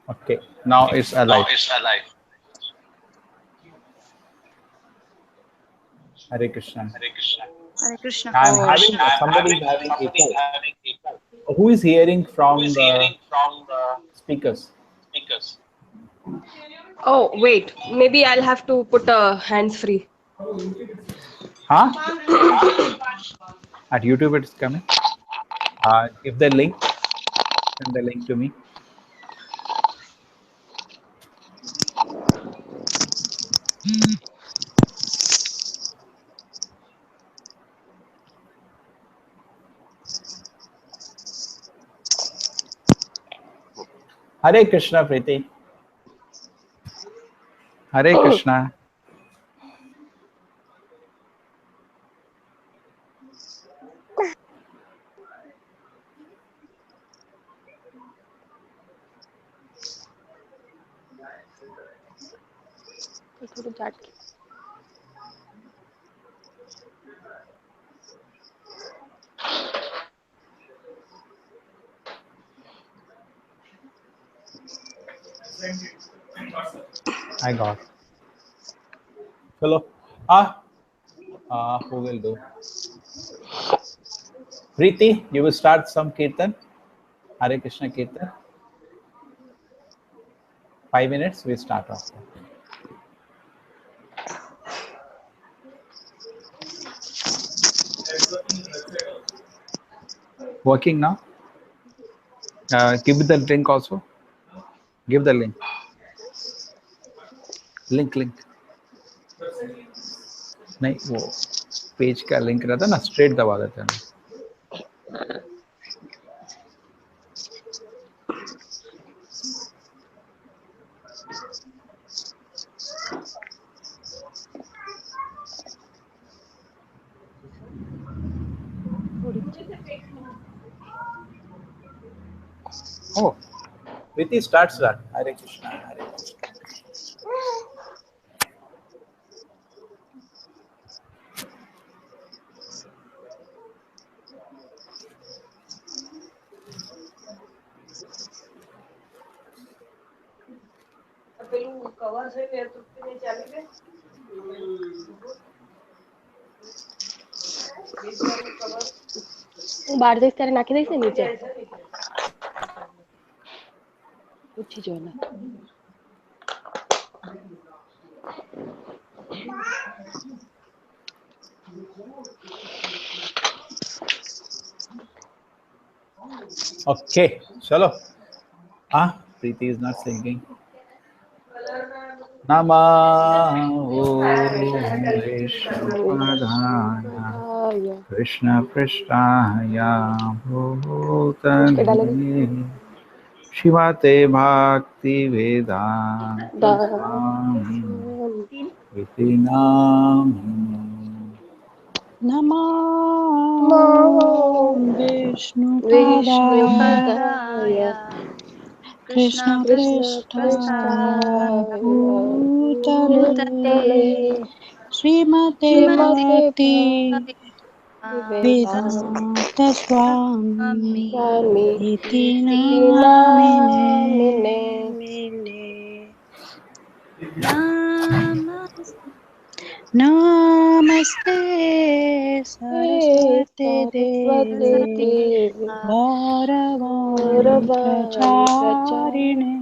Okay, now it's alive. Hare Krishna. Hare Krishna. I'm having somebody is having echo. Who is hearing from the speakers? Oh, wait. Maybe I'll have to put a hands free. Huh? At YouTube it's coming. Give the link. Send the link to me. Hare Krishna, Preeti. Hare Krishna. I got. Hello. Who will do? Preeti, you will start some kirtan. Hare Krishna kirtan. 5 minutes. We start off. Working now. Give the link also. Give the link. Link. नहीं वो page का link रहता ना straight दबा देते हैं. Oh, Priti starts that. Hare Krishna, Hare Krishna. बाहर देख तेरे नाकी देख से नीचे पूछी जो ना Okay, chalo. Preeti is not singing. Namo Vishnupadaya Krishna Prishtaya Bhutale Shivate Bhakti Vedanta Swami Iti Namini Namo Vishnupadaya Krishna Prishtaya Bhutale Srimate Bhakti Vedanta Swami Iti Namine Namaste Saraswati Devi Gauravantracharine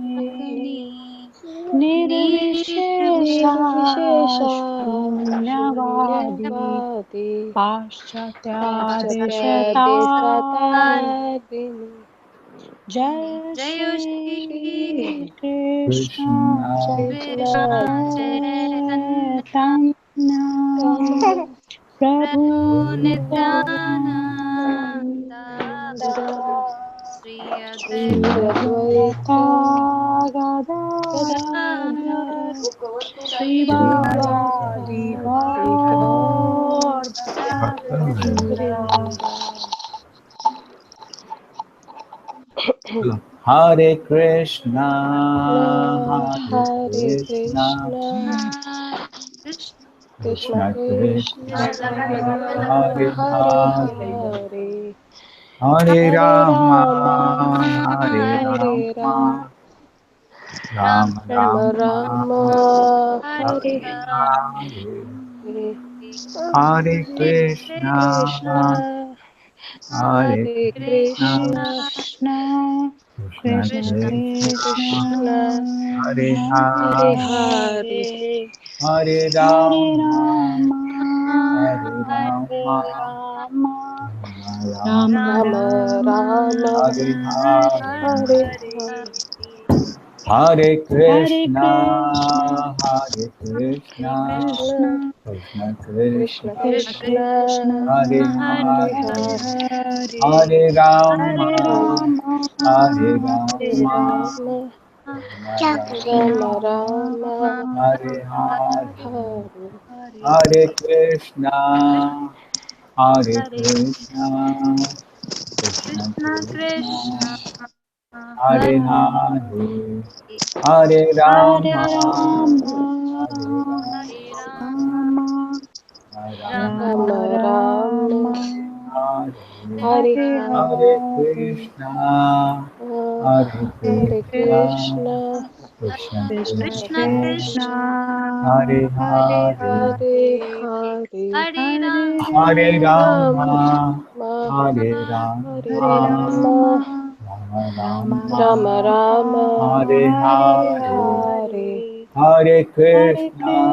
Nirvishesha Shunyavadi Paschatyadesatarine Jai Shri Krishna Chaitanya Prabhu Nityananda Sri Advaita Gadadhar Srivasadi Gaur Hare Krishna, Hare Krishna, Krishna Krishna, Hare Hare, Hare Rama, Hare Rama, Ram Ram Ram, Rama, Hare Hare Hare, Hare Hare Krishna, Krishna, Hare Hare Krishna, Krishna, Krishna, Krishna Krishna Krishna, Krishna, Hare Hare Hare, Hare, Hare Hare Rama, Rama, Hare Hare Rama, Rama, Rama Rama Rama Rama, Hare Hare, Hare Hare, Hare Hare Krishna, Krishna, Hare Krishna, Krishna, Krishna, Krishna Krishna Krishna, Krishna, Krishna, Hare Hare Hare, Hare Hare, Hare, Hare Rama, Hare Rama, Hare Hare Rama, Rama, Rama Rama Rama, Rama, Hare Hare, Hare Hare Krishna, Hare Krishna, Krishna Krishna, Hare Hare, Hare Hare Rama, Rama, Hare Rama, Rama, Rama Rama Rama Rama, Rama, Hare, Hare Hare Hare, Hare Hare, Krishna,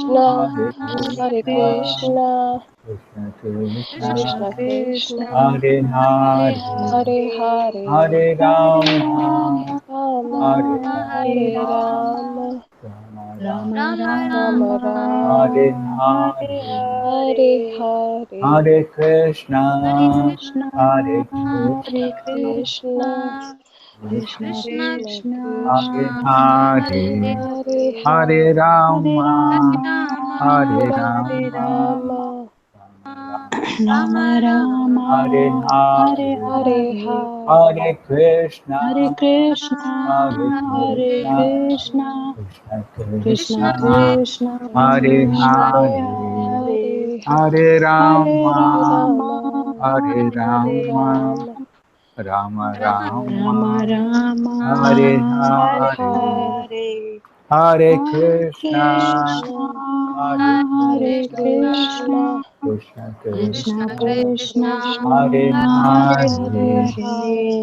Hare Hare Hare Krishna, Krishna, Krishna, Krishna Krishna Krishna Krishna, Krishna, Hare Krishna, Hare Hare, Hare Hare, Hare, Hare Hare Rama Rama, Rama, Hare Hare Hare Rama, Rama, Rama, Rama Rama Rama Rama, Rama, Rama, Hare Hare Hare Hare, Hare, Hare, Hare Hare Krishna, Krishna, Krishna, Hare Hare Hare Krishna, Krishna, Krishna, Krishna Krishna, Krishna Krishna Krishna, Krishna, Hare Hare Hare, Hare Hare, Hare, Hare Hare Rama, Rama, Hare Rama Hare Hare Rama, Rama, Rama, Rama Rama Rama Rama, Hare Rama, Hare Hare, Hare Hare, Hare Hare, Hare Krishna, Krishna, Hare Hare Krishna, Krishna, Krishna, Krishna Krishna, Krishna Hare Krishna, Krishna, Hare, Hare Hare Hare,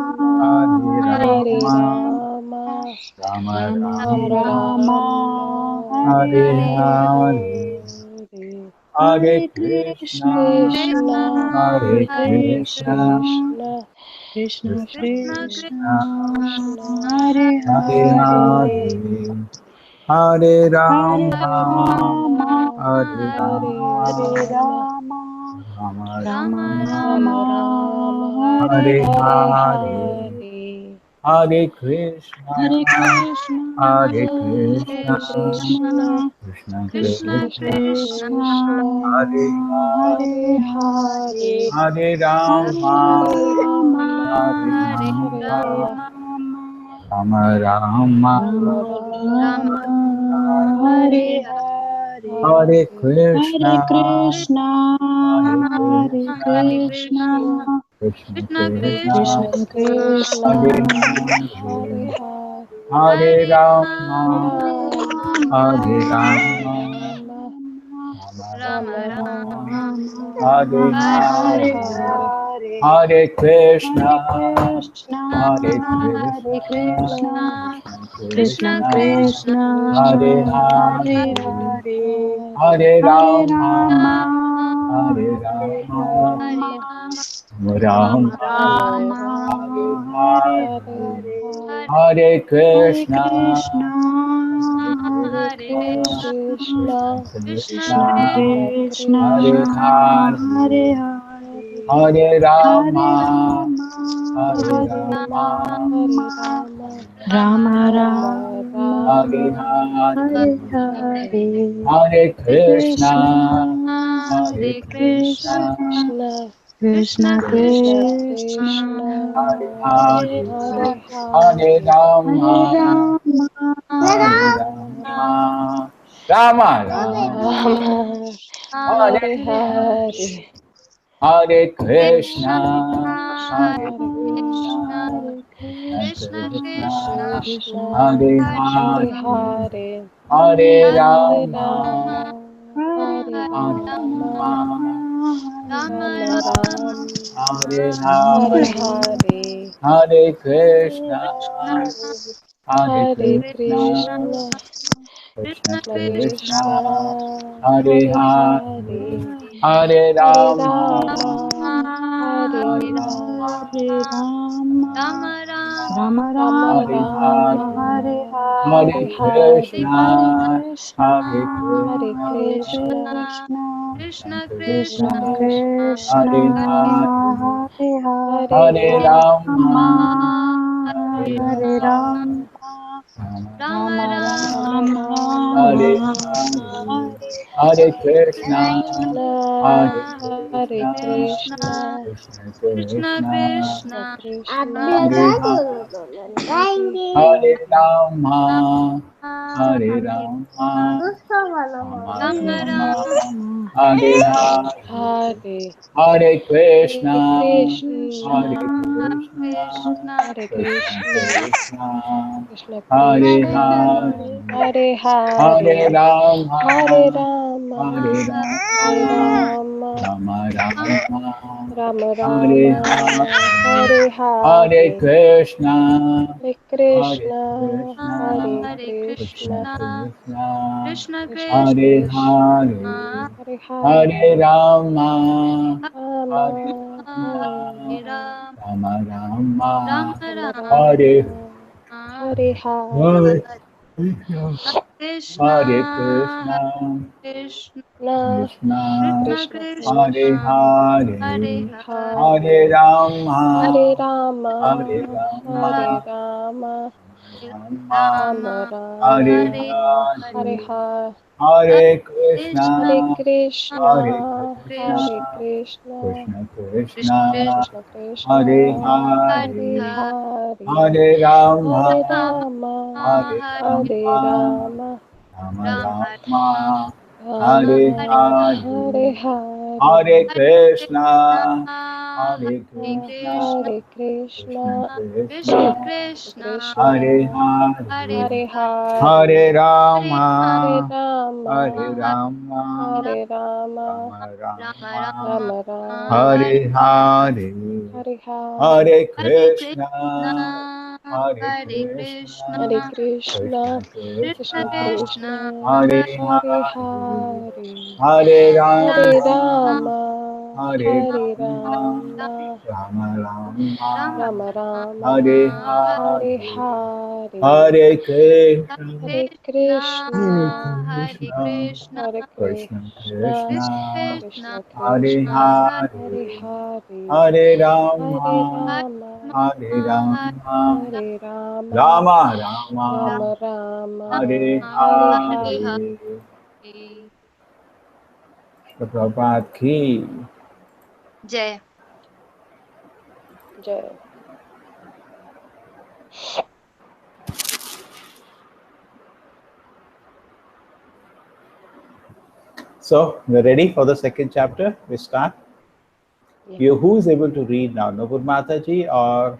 Hare Hare, Hare Rama, Rama, Hare Hare Rama, Rama, Rama, Rama Hare Rama, Hare Hare, Hare Hare, Hare, Hare Krishna, Hare Krishna, Hare Hare Krishna, Krishna, Krishna Krishna Krishna, Krishna, Hare Hare Hare, Hare, Hare Hare Rama, Rama, Hare Hare Rama, Rama, Rama Rama Rama, Hare Rama, Hare Hare Hare, Hare, Hare Hare Krishna, Krishna, Krishna, Hare Hare Hare Krishna, Krishna, Krishna, Krishna Krishna Krishna Krishna, Krishna, Krishna, Hare Hare Hare Hare, Hare, Hare, Hare Hare Hare Rama, Rama, Hare Rama, Hare Rama, Rama, Rama Rama Rama Rama, Rama, Rama, Hare Hare Hare Hare, Hare, Hare Hare Krishna, Krishna, Krishna, Hare Hare Hare Krishna, Krishna, Krishna, Krishna Krishna Krishna Krishna, Krishna, Hare Hare Hare, Hare, Hare Hare Rama, Rama, Hare Hare Hare Rama, Rama, Rama, Rama Rama Rama Rama, Rama, Rama, Hare Hare Hare Hare, Hare, Hare Krishna, Hare Krishna, Hare Hare Krishna, Krishna, Krishna, Krishna Krishna Krishna Krishna, Krishna, Krishna, Hare Hare Hare, Hare Hare, Hare Hare Rama, Hare Hare Rama, Rama, Hare Rama, Rama, Rama Rama, Rama Rama Rama, Rama, Hare Hare, Hare Hare Krishna, Krishna, Hare Hare Krishna, Krishna, Krishna, Krishna Krishna Krishna, Krishna Hare Krishna, Krishna, Hare Hare, Hare Hare Rama, Hare Rama, Hare Rama, Rama, Rama, Rama Rama Rama, Rama, Hare Hare Hare Hare, Hare, Hare Hare Krishna, Krishna, Hare Hare Krishna, Krishna, Krishna, Krishna Krishna Krishna, Hare Krishna, Hare Hare, Hare, Hare Hare Rama, Rama, Hare Hare Rama, Rama, Rama, Rama Hare Rama, Hare Hare, Hare, Hare Hare Krishna, Krishna, Hare Hare Krishna, Krishna, Krishna Krishna, Krishna Krishna, Hare Krishna, Hare Hare, Hare, Hare Hare Rama, Rama, Hare Hare Hare Rama, Rama, Hare Rama, Rama, Rama Rama Hare Rama, Rama, Hare Hare, Hare, Hare Krishna, Krishna, Hare Hare Krishna, Krishna, Krishna, Krishna Krishna Krishna, Hare Krishna, Hare Hare, Hare Hare, Hare Hare, Hare Rama, Rama, Hare Rama, Rama, Rama Rama, Rama, Hare Hare Hare, Hare, Hare Krishna Krishna, Krishna, Hare Hare Krishna, Krishna, Hare Krishna Krishna Krishna, Krishna, Hare Hare Hare, Hare, Hare Hare Rama, Rama, Hare Hare Hare Rama, Rama, Rama, Rama Rama Rama, Hare Hare Hare Hare, Hare, Hare Hare Krishna, Hare, Hare Hare Krishna, Krishna, Krishna Krishna Krishna Krishna, Krishna, Krishna, Hare Hare Hare, Hare, Hare Hare Rama, Rama, Hare Hare Rama, Rama, Rama Rama Rama, Hare Rama, Hare, Hare Hare Hare, Hare Krishna, Hare Krishna, Krishna, Hare Hare Hare Krishna, Krishna, Krishna, Krishna Krishna Krishna, Krishna Krishna, Krishna, Hare Hare Hare, Hare Hare Hare, Rama, Rama, Hare Hare Rama, Rama, Rama Rama Rama Rama, Rama, Hare Hare Hare, Hare, Hare Hare Krishna, Krishna, Hare Hare Krishna, Krishna, Krishna Krishna Krishna, Krishna, Krishna Hare Hare Rama, Hare Rama, Rama Rama Rama, Rama, Hare Hare, Hare Hare Krishna, Krishna, Hare Krishna, Krishna, Hare Krishna Krishna, Krishna, Krishna Hare Krishna, Hare, Hare Hare Hare, Rama, Hare Rama, Hare Hare Rama, Rama, Rama Rama, Rama Hare Rama, Hare, Hare Hare Hare, Krishna, Hare Hare Krishna, Krishna, Hare Hare Krishna Krishna, Krishna, Krishna, Krishna Krishna Hare Krishna, Krishna, Hare, Hare Hare Hare, Rama, Rama, Hare Hare Rama, Hare Rama, Rama, Rama Rama, Rama Rama Hare Rama, Hare Hare Hare, Krishna, Hare Krishna, Krishna, Krishna, Na Krishna, Krishna Krishna Hare Krishna, Krishna, Hare, Hare Hare Hare Hare, Hare, Hare Rama, Hare Rama, Hare Rama, Rama, Rama, Rama Rama, Hare Hare Rama, Hare Hare, Hare, Hare, Hare Krishna, Hare Krishna, Hare Krishna, Hare Krishna, Krishna, Krishna, Krishna Krishna, Krishna, Krishna Hare Krishna, Hare Hare Hare, Hare, Hare Hare Rama, Rama, Hare Hare Hare Rama, Rama, Rama Rama, Rama, Hare Hare Rama, Hare Hare, Hare, Hare Hare Krishna, Krishna, Hare Hare Krishna, Krishna, Hare Krishna Krishna, Krishna Krishna, Krishna, Hare Krishna, Hare Hare, Hare Hare, Hare Hare, Hare Hare Rama, Hare Rama, Rama, Hare Rama, Rama Rama Rama, Rama Rama, Rama, Hare Hare, Hare Hare, Hare Hare Krishna, Krishna, Hare Hare Krishna, Hare Krishna, Krishna Krishna, Krishna Krishna Krishna, Krishna, Krishna, Hare Hare Hare, Hare, Hare Hare Rama, Rama, Hare Hare Rama, Rama, Rama Rama, Rama Hare Rama, Hare Hare, Hare, Hare Krishna, Hare Hare Krishna, Hare Krishna, Krishna, Hare Krishna Krishna, Krishna, Krishna Krishna Hare Krishna, Hare Hare Hare, Hare, Hare Hare Rama, Rama, Hare Rama, Hare Rama, Rama Rama, Rama Hare Rama, Hare Hare. Hare. The Prabhupada ki. Jai. Jai. So we're ready for the second chapter. We start. Yeah. You, who is able to read now? Nupur Mataji or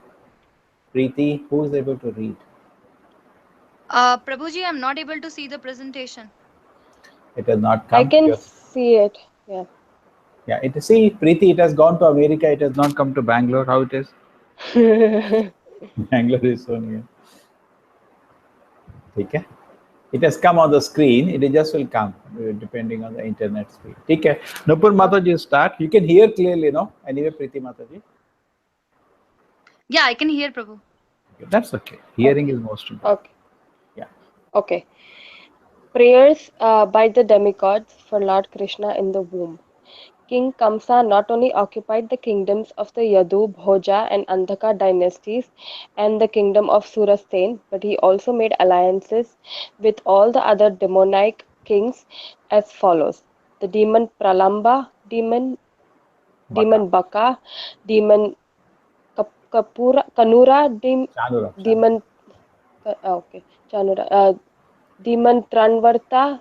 Preeti? Who is able to read? Prabhuji, I'm not able to see the presentation. It has not I come. can see it. Yeah. Yeah, it see Preeti. It has gone to America. It has not come to Bangalore. How it is? Bangalore is so near. Okay. It has come on the screen. It just will come depending on the internet speed. Okay. Nupur Mataji, start. You can hear clearly, no? Anyway, Preeti Mataji. Yeah, I can hear Prabhu. Okay, that's okay. Hearing Okay. is most important. Okay. Yeah. Okay. Prayers by the demigods for Lord Krishna in the womb. King Kamsa not only occupied the kingdoms of the Yadu, Bhoja, and Andhaka dynasties and the kingdom of Surasen, but he also made alliances with all the other demonic kings as follows: the demon Pralamba, demon Baka. Baka, demon Kanura, Chanura. demon okay, Chanura, demon Tranvarta,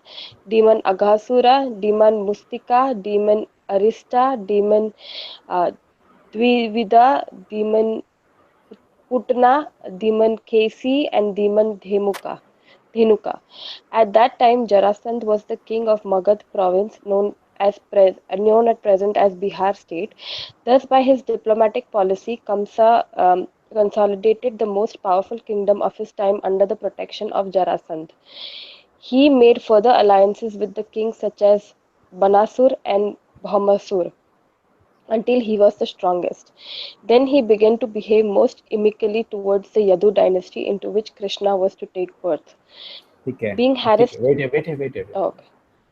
demon Aghasura, demon Mustika, demon Arista, demon Dvivida, demon Putna, demon Kesi, and demon Dhenuka. At that time, Jarasandh was the king of Magad province, known at present as Bihar state. Thus, by his diplomatic policy, Kamsa consolidated the most powerful kingdom of his time under the protection of Jarasandh. He made further alliances with the kings such as Banasur and Bhaumasur until he was the strongest. Then he began to behave most amicably towards the Yadu dynasty into which Krishna was to take birth. Okay. Being harassed. Wait. Oh, okay.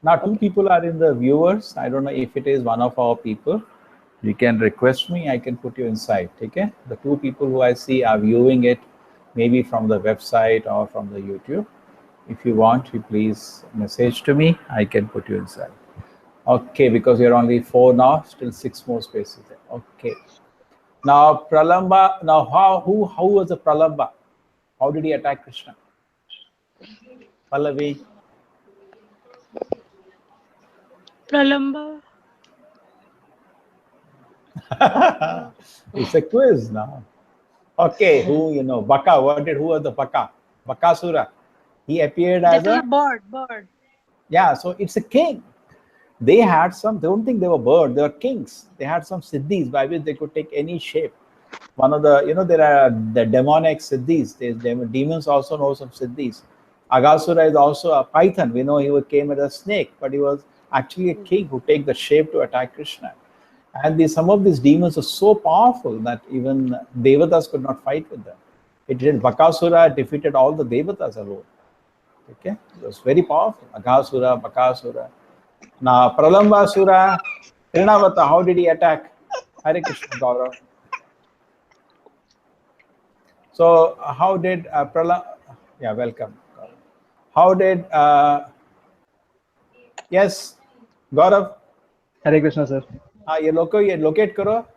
Now, two people are in the viewers. I don't know if it is one of our people. You can request me. I can put you inside. Okay. The two people who I see are viewing it, maybe from the website or from the YouTube. If you want, you please message to me. I can put you inside. Okay, because you're only 4 now. Still 6 more spaces there. Okay. Now Pralamba. Now who was the Pralamba? How did he attack Krishna? Pallavi. Pralamba. It's a quiz now. Okay, who you know? Baka. Who was the Baka? Bakasura. He appeared as That is a bird. yeah. So it's a king. They had some. Don't think they were birds. They were kings. They had some siddhis by which they could take any shape. One of the there are the demonic siddhis. Demons also know some siddhis. Aghasura is also a python. We know he came as a snake, but he was actually a king who take the shape to attack Krishna. And some of these demons are so powerful that even Devatas could not fight with them. It did. Bakasura defeated all the Devatas alone. Okay, it was very powerful. Aghasura, Bakasura. Now Pralambasura, Trinavata, how did he attack? Hare Krishna, Gaurav. So how did yeah, welcome. How did yes, Gaurav? Hare Krishna, sir. You locate karo.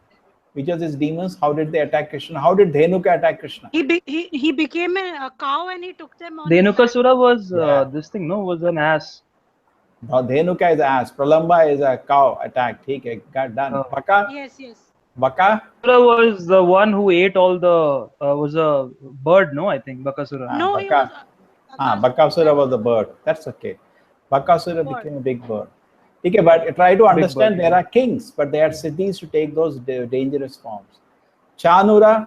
Which of these demons? How did they attack Krishna? How did Dhenuka attack Krishna? He became a cow and he took them on. Dhenukasura was Yeah. this thing, no? Was an ass. Now Dhenuka is ass. Pralamba is a cow attack. Okay, got done. Oh. Baka? Yes. Baka? Bakasura was the one who ate all the was a bird, no? I think Bakasura. No, he was. Bakasura was the bird. That's okay. Bakasura Bird. became a big bird. Okay, but try to understand bird, there are kings, but they had siddhis to take those dangerous forms. Chanura,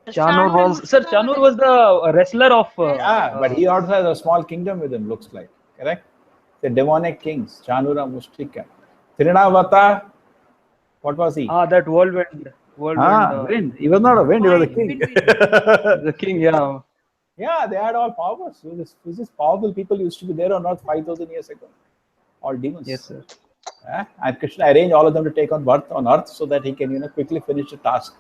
Chanur was the wrestler of. but he also has a small kingdom with him, looks like. Correct? The demonic kings, Chanura, Mustika. Trinavata, what was he? That whirlwind. Wind. He was not a wind, he was a king. The king, yeah. Yeah, they had all powers. This powerful people used to be there on Earth 5,000 years ago. All demons. Yes, sir. And Krishna arranged all of them to take on birth on Earth so that he can, quickly finish the task.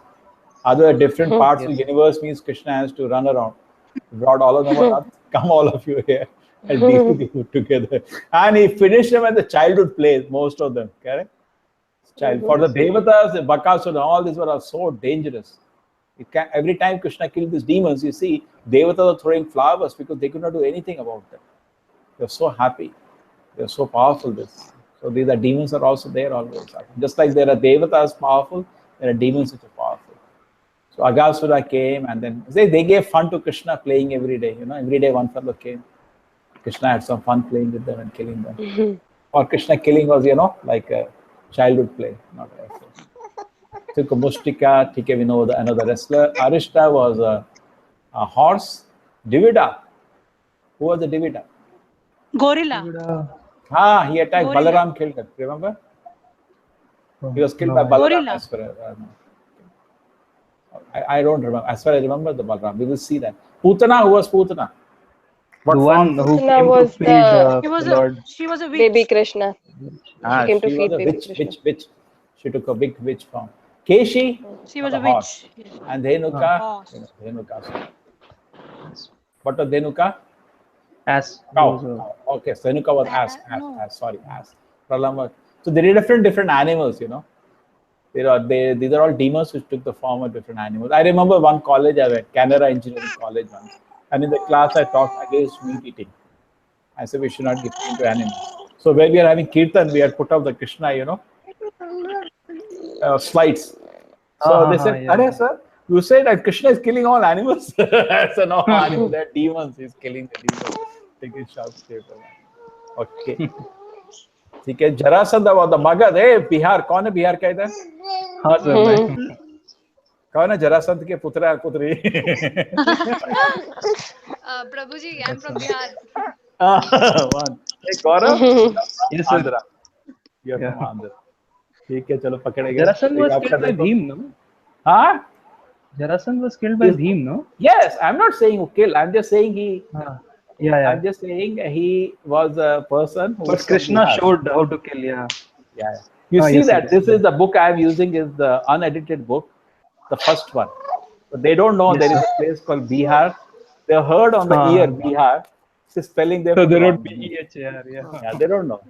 Other different parts of the universe means Krishna has to run around. He brought all of them on Earth. Come, all of you here, and deal with you together. And he finished them at the childhood play, most of them. Correct? For the Devatas, the Bakasura, all these were so dangerous. Every time Krishna killed these demons, you see, Devatas are throwing flowers because they could not do anything about them. They're so happy. They're so powerful. So these are demons are also there always. Just like there are Devatas powerful, there are demons which are powerful. So Aghasura came and then they gave fun to Krishna playing every day. Every day one fellow came. Krishna had some fun playing with them and killing them. Or Krishna killing was, like a childhood play, not a wrestling. Took a Mustika, we know another wrestler. Arishta was a horse. Divida. Who was the Divida? Gorilla. He attacked Gorilla. Balaram, killed him. Remember? He was killed by Balaram. Gorilla. As far as, I don't remember. As far as I remember the Balaram, we will see that. Putana, who was Putana? The one who Krishna came was to feed the- She was a witch. baby Krishna. She came to was feed a baby witch. Krishna. She took a big witch form. Keshi, She was a horse. witch. And Dhenuka. Horse. Dhenuka. What was Dhenuka? ass. Cow. Okay, so Dhenuka was ass. Pralamba. So there are different animals, These are all demons which took the form of different animals. I remember one college I went, Canara Engineering College once. And in the class I talked against meat eating. I said we should not get into animals. So when we are having kirtan, we had put up the Krishna, slides. So they said, yeah. "Arey sir, you said that Krishna is killing all animals." So no, animals, they're demons. He's killing the demons. Taking shots paper. Okay. ठीक है. Jarasandha was the Magad. Hey, Bihar. कौन है बिहार का इधर? हाँ sir मैं कौन है जरासंध के पुत्र और पुत्री? Prabhuji, I'm from Bihar. One. Hey, Gaurav. Yes, sir. Andhra. You're from Andhra. ठीक है, चलो पकड़े गए. Jarasandh was killed by Bhim, no? हाँ? Jarasandh was killed by Bhim, no? Yes, I'm not saying who killed. I'm just saying he. Yeah. I'm just saying he was a person who. But Krishna showed how to kill. Yeah. Yeah. You see yes, that yes, this is the book I'm using is the unedited book, the first one. But they don't know there is a place called Bihar. They heard on the ear Bihar. It's spelling there. So they wrote BEHAR. Yeah, they don't know.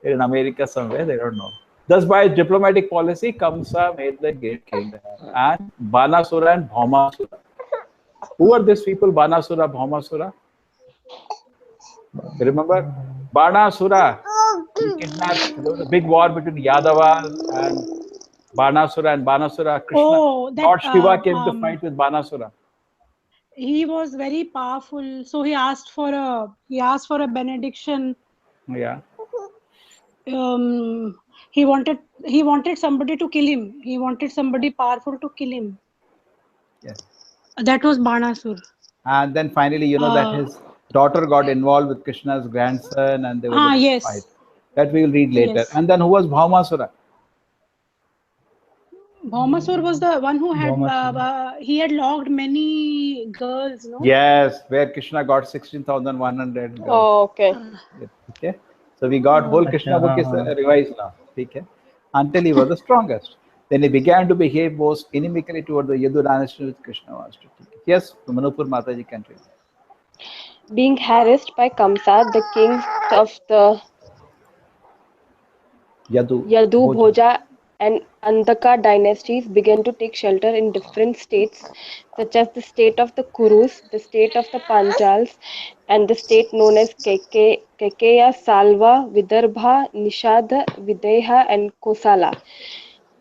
In America somewhere, they don't know. Thus, by diplomatic policy, Kamsa made the great king. And Banasura and Bhaumasura. Who are these people, Banasura, Bhaumasura? Remember? Banasura. He kidnapped. There was a big war between Yadavas and Banasura and Banasura. Krishna. Oh, that, Lord Shiva came to fight with Banasura. He was very powerful, so he asked for a benediction. Yeah. He wanted somebody to kill him. He wanted somebody powerful to kill him. Yes. That was Banasur. And then finally, that his daughter got involved with Krishna's grandson, and they were going to fight. That we will read later. Yes. And then who was Bhaumasura? Bhaumasur was the one who had he had locked many girls, no? Yes, where Krishna got 16,100 girls. Oh, okay. Okay. So we got whole Krishna book is revised now. Okay. Until he was the strongest. Then he began to behave most inimically toward the Yadu dynasty with Krishna was to take it. Yes, Manupur Mataji country. Being harassed by Kamsa, the kings of the Yadu, Bhoja and Andhaka dynasties began to take shelter in different states, such as the state of the Kurus, the state of the Panchals, and the state known as Kekeya, Salva, Vidarbha, Nishada, Videha, and Kosala.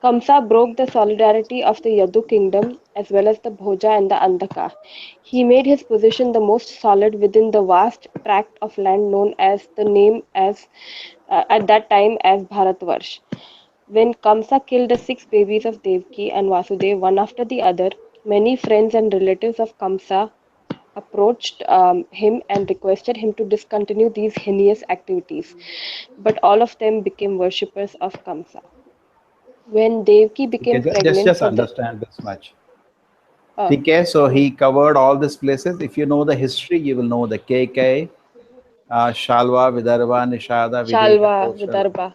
Kamsa broke the solidarity of the Yadu kingdom as well as the Bhoja and the Andhaka. He made his position the most solid within the vast tract of land known as the name as at that time as Bharatvarsh. When Kamsa killed the 6 babies of Devaki and Vasudev one after the other, many friends and relatives of Kamsa approached him and requested him to discontinue these heinous activities. But all of them became worshippers of Kamsa. When Devaki became pregnant, just understand this much. Okay, so he covered all these places. If you know the history, you will know the KK, Shalva, Vidarbha, Nishada, Vidarbha.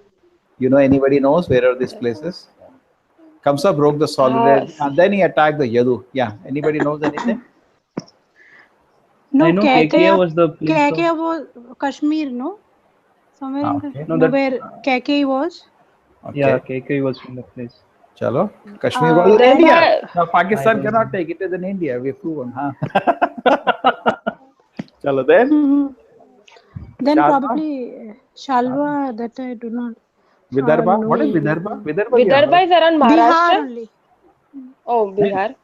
You know, anybody knows where are these places? Kamsa broke the solidarity and then he attacked the Yadu. Yeah, anybody knows anything? No, I know KK was the place. KK was Kashmir, no? Somewhere in Okay. Kashmir. Where KK was? Okay. Yeah, KK was from the place. Chalo. Kashmir was in India. Now Pakistan cannot take it as in India. We've proven, huh? Chalo then. Then Shalva? probably Shalva, that I do not. Vidarbha? What is Vidarbha? Vidarbha is around Bihar Maharashtra. only. Oh, Bihar.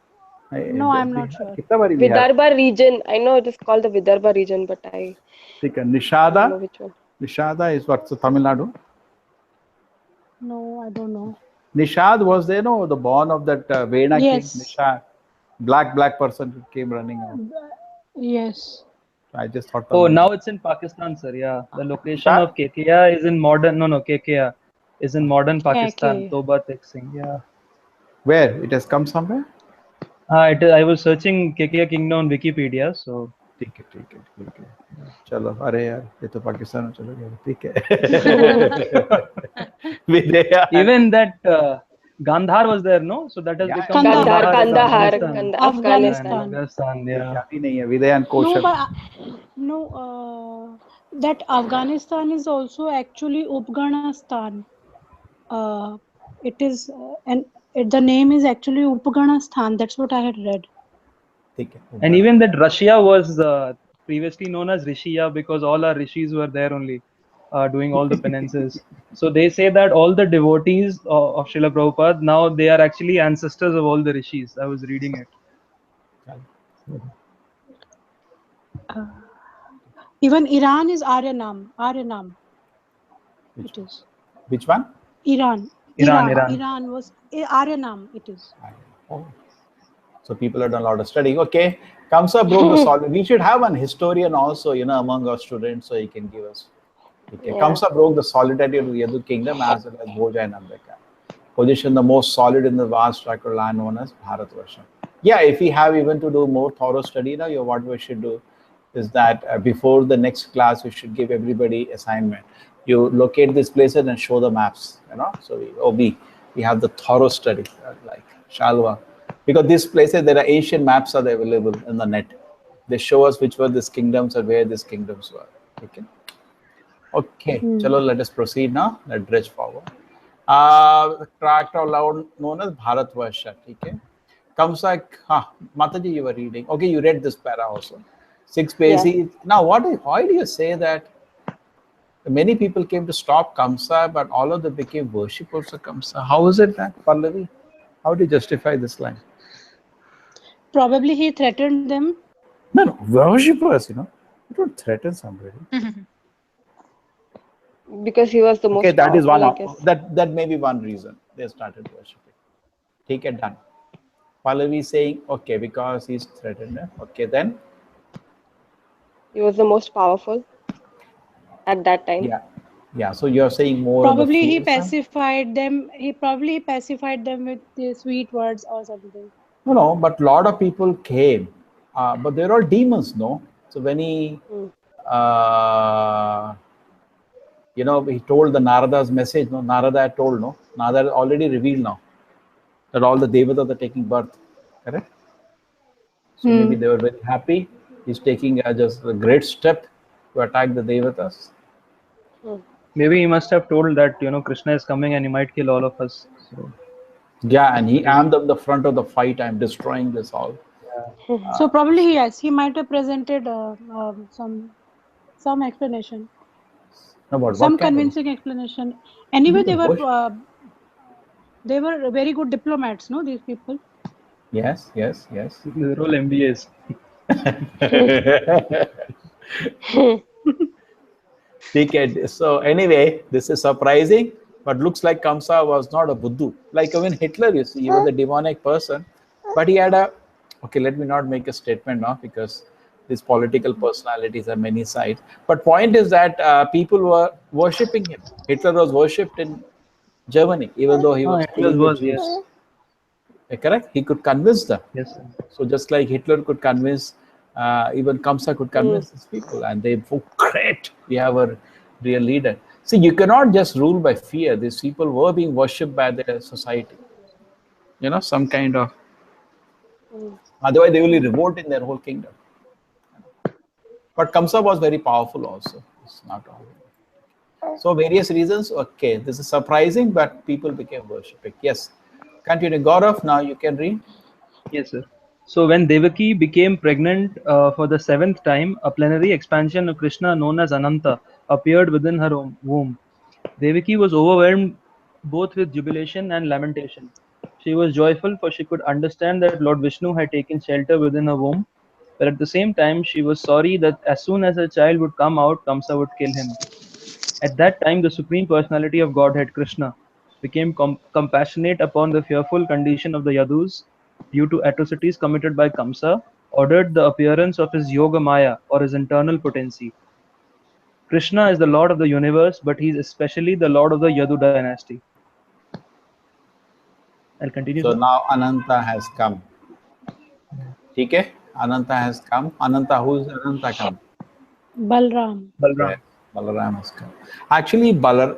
No, I'm not sure. Vidarbha region. I know it is called the Vidarbha region, but I don't know Nishada. which one. Nishada is what? So Tamil Nadu. No, I don't know. Nishad was there, no? The born of that Vena Yes. king, Nishad. Black person who came running out. Yes. I just thought. Oh, now it's in Pakistan, sir. Yeah, the location Huh? of KKA is in modern. No, KKA is in modern Pakistan. KK. Toba Tek Singh. Yeah. Where? It has come somewhere? I was searching KKA kingdom on Wikipedia, so. ठीक है चलो अरे यार ये तो पाकिस्तान में चलो गया ठीक है विदेया Even that Gandhar was there, no? So that has become Kandahar, Afghanistan. Afghanistan. Afghanistan, yeah. जाती नहीं है विदेया and No, kosher but that Afghanistan is also actually Upghanistan. It is, the name is actually Upghanistan. That's what I had read. ठीक है And even that Russia was previously known as Rishia because all our rishis were there only. doing all the penances. So they say that all the devotees of Srila Prabhupada, now they are actually ancestors of all the rishis. I was reading it. Even Iran is Aryanam. Aryanam. It is. Which one? Iran. Iran. Iran was Aryanam. It is. Oh. So people have done a lot of studying. Okay. Kamsa broke the solid. We should have an historian also, among our students, so he can give us. Okay. Yeah. Kamsa broke the solidity of the Yadu kingdom as well as Bhoja and Ambika. Positioned the most solid in the vast tract of land known as Bharatvarsha. Yeah, if we have even to do more thorough study now, what we should do is that before the next class, we should give everybody assignment. You locate these places and show the maps, So we have the thorough study, like Shalva. Because these places, there are ancient maps are available in the net. They show us which were these kingdoms or where these kingdoms were. Okay. Chalo, let us proceed now. Let's dredge forward. The tract of land known as Bharatvarsha. Okay. Kamsa, Mataji, you were reading. Okay, you read this para also. 6 pages. Yeah. Now, why do you say that many people came to stop Kamsa, but all of them became worshippers of Kamsa? How is it that, Pallavi? How do you justify this line? Probably he threatened them. No, worshippers, you don't threaten somebody. Because he was the most Okay, that is powerful, one. I guess. That may be one reason they started worshipping. Take it done. Pallavi saying, okay, because he's threatened. Okay, then? He was the most powerful at that time. Yeah. So you're saying more. Probably he fear side? pacified them. He probably pacified them with the sweet words or something. No, but a lot of people came, but they're all demons, no? So when he, he told the Narada's message, no? Narada had told, no? Narada already revealed now that all the Devatas are taking birth, correct? So maybe they were very happy. He's taking just a great step to attack the Devatas. Maybe he must have told that Krishna is coming and he might kill all of us. So. Yeah, and I'm the front of the fight. I'm destroying this all. So probably he might have presented some explanation, About some what kind convincing explanation. Anyway, they were very good diplomats, no? These people. Yes. They're all MBAs. So anyway, this is surprising, but looks like Kamsa was not a Buddhu. Like even Hitler, you see, he was a demonic person, but he had okay, let me not make a statement now because these political personalities have many sides. But point is that people were worshipping him. Hitler was worshipped in Germany, even though he was killing the Jews. Yes. Correct? He could convince them. Yes, sir. So just like Hitler could convince, even Kamsa could convince these people, and they, great, we have a real leader. See, you cannot just rule by fear. These people were being worshipped by their society. Some kind of. Otherwise, they will revolt in their whole kingdom. But Kamsa was very powerful also. It's not all. So various reasons. Okay, this is surprising, but people became worshipping. Yes. Continue. Gaurav, now you can read. Yes, sir. So when Devaki became pregnant for the 7th time, a plenary expansion of Krishna known as Ananta appeared within her womb. Devaki was overwhelmed both with jubilation and lamentation. She was joyful for she could understand that Lord Vishnu had taken shelter within her womb, but at the same time she was sorry that as soon as her child would come out, Kamsa would kill him. At that time, the Supreme Personality of Godhead, Krishna, became compassionate upon the fearful condition of the Yadus due to atrocities committed by Kamsa, ordered the appearance of his Yoga Maya or his internal potency. Krishna is the Lord of the universe, but he is especially the Lord of the Yadu dynasty. I'll continue. So now Ananta has come. Okay? Ananta has come. Ananta, who is Ananta come? Balram. Yeah, Balaram has come. Actually,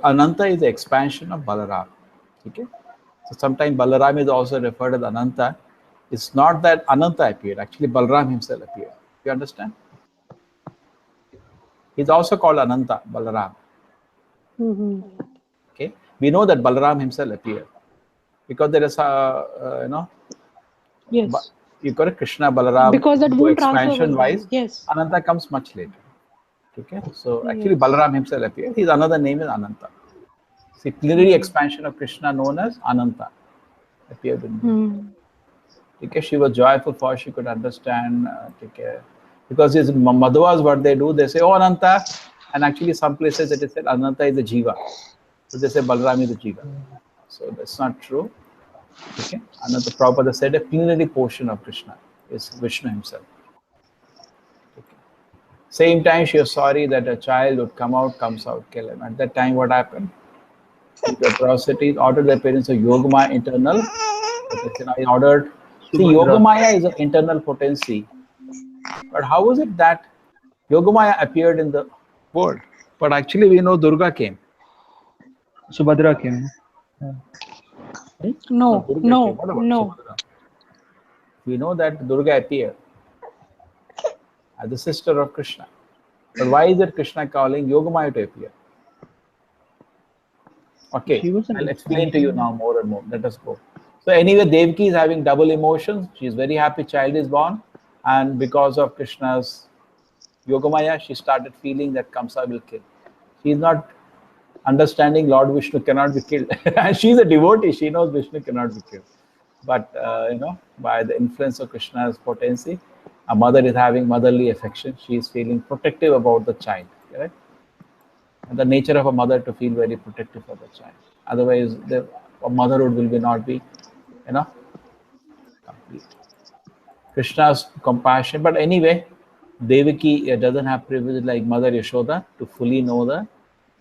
Ananta is the expansion of Balaram. Okay? So sometimes Balaram is also referred as Ananta. It's not that Ananta appeared. Actually, Balaram himself appeared. You understand? He's also called Ananta, Balaram. Okay? We know that Balaram himself appeared. Because there is Yes. you got a Krishna, Balaram. Because that womb transfer expansion was wise, done. Yes. Ananta comes much later. Okay, so actually Yes. Balaram himself appeared. His another name is Ananta. See, plenary expansion of Krishna known as Ananta appeared in him. Okay, she was joyful for she could understand. Okay, because his Madhuvas, what they do, they say, "Oh Ananta," and actually some places it is said Ananta is the Jiva, so they say Balaram is the Jiva. So that's not true. Okay, Ananta Prabhupada said a plenary portion of Krishna is Vishnu himself. Okay. Same time, she was sorry that a child would comes out, kill him. At that time, what happened? The atrocities ordered the appearance of Yogamaya internal. I ordered. See, Subhadra. Yogamaya is an internal potency. But how is it that Yogamaya appeared in the world? But actually, we know Durga came. Subhadra came. Yeah. No, Durga came. no, What about no. Subhadra? We know that Durga appeared as the sister of Krishna. But why is it Krishna calling Yogamaya to appear? Okay, She was an I'll explain to you now more and more. Let us go. So anyway, Devaki is having double emotions. She is very happy child is born. And because of Krishna's Yogamaya, she started feeling that Kamsa will kill. She is not understanding Lord Vishnu cannot be killed. And she is a devotee. She knows Vishnu cannot be killed. But, by the influence of Krishna's potency, a mother is having motherly affection. She is feeling protective about the child. Correct? And the nature of a mother to feel very protective for the child. Otherwise, the motherhood will not be, complete. Krishna's compassion. But anyway, Devaki doesn't have privilege like Mother Yashoda to fully know the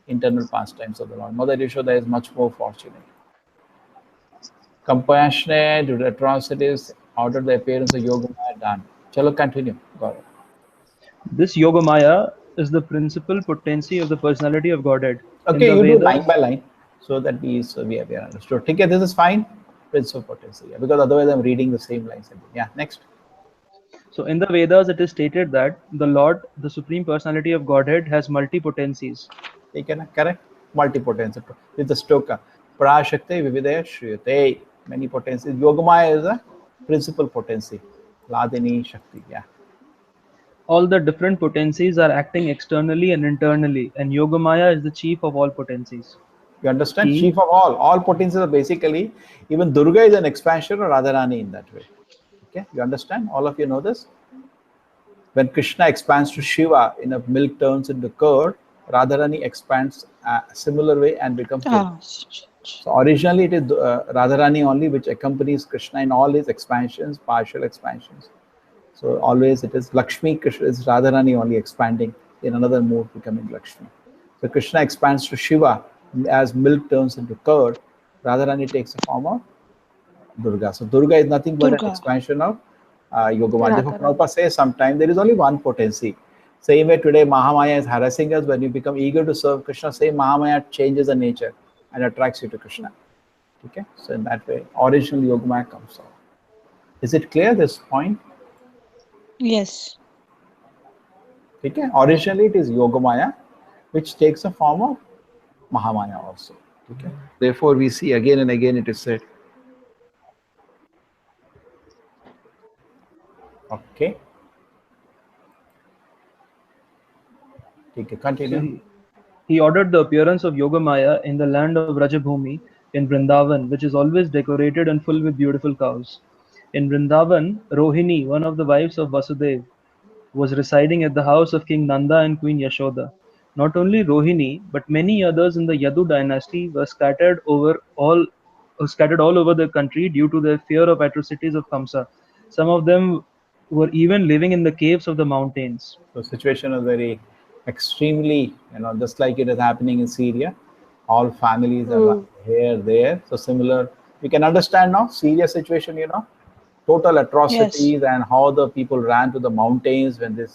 internal pastimes of the Lord. Mother Yashoda is much more fortunate. Compassionate to the atrocities, ordered the appearance of Yogamaya done. Chalo, continue. Gaurav. This Yogamaya is the principal potency of the personality of Godhead. In Okay, the you do Vedas, line by line so that we are understood. Okay, this is fine. Principal potency. Yeah, because otherwise I'm reading the same lines again. Yeah, next. so in the Vedas, it is stated that the Lord, the Supreme Personality of Godhead, has multi-potencies. Correct? Multipotency. It's the stoka. Prashakti vividaya shriyate. Many potencies. Yogamaya is a principal potency. Ladini Shakti. Yeah. All the different potencies are acting externally and internally, and Yogamaya is the chief of all potencies. You understand? He- Chief of all. All potencies are basically, even Durga is an expansion of Radharani in that way. Okay? You understand? All of you know this? When Krishna expands to Shiva in a milk turns into curd, Radharani expands a similar way and becomes Durga. So originally it is Radharani only which accompanies Krishna in all his expansions, partial expansions. So always it is Lakshmi, Krishna is Radharani only expanding in another mode becoming Lakshmi. So Krishna expands to Shiva as milk turns into curd. Radharani takes the form of Durga. So Durga is nothing but an expansion of Yogamaya. Therefore Prabhupada says sometimes there is only one potency. Same way today Mahamaya is harassing us. When you become eager to serve Krishna, same Mahamaya changes the nature and attracts you to Krishna. Okay, so in that way, original Yogamaya comes out. Is it clear this point? Yes. Okay, originally it is Yogamaya, which takes a form of Mahamaya also. Okay, therefore we see again and again it is said. Okay. Okay, continue. So he ordered the appearance of Yogamaya in the land of Rajabhumi in Vrindavan, which is always decorated and full with beautiful cows. In Vrindavan, Rohini, one of the wives of Vasudev, was residing at the house of King Nanda and Queen Yashoda. Not only Rohini, but many others in the Yadu dynasty were scattered all over the country due to their fear of atrocities of Kamsa. Some of them were even living in the caves of the mountains. So situation is very extremely, just like it is happening in Syria. All families are here, there. So similar, we can understand now Syria situation, total atrocities and how the people ran to the mountains when the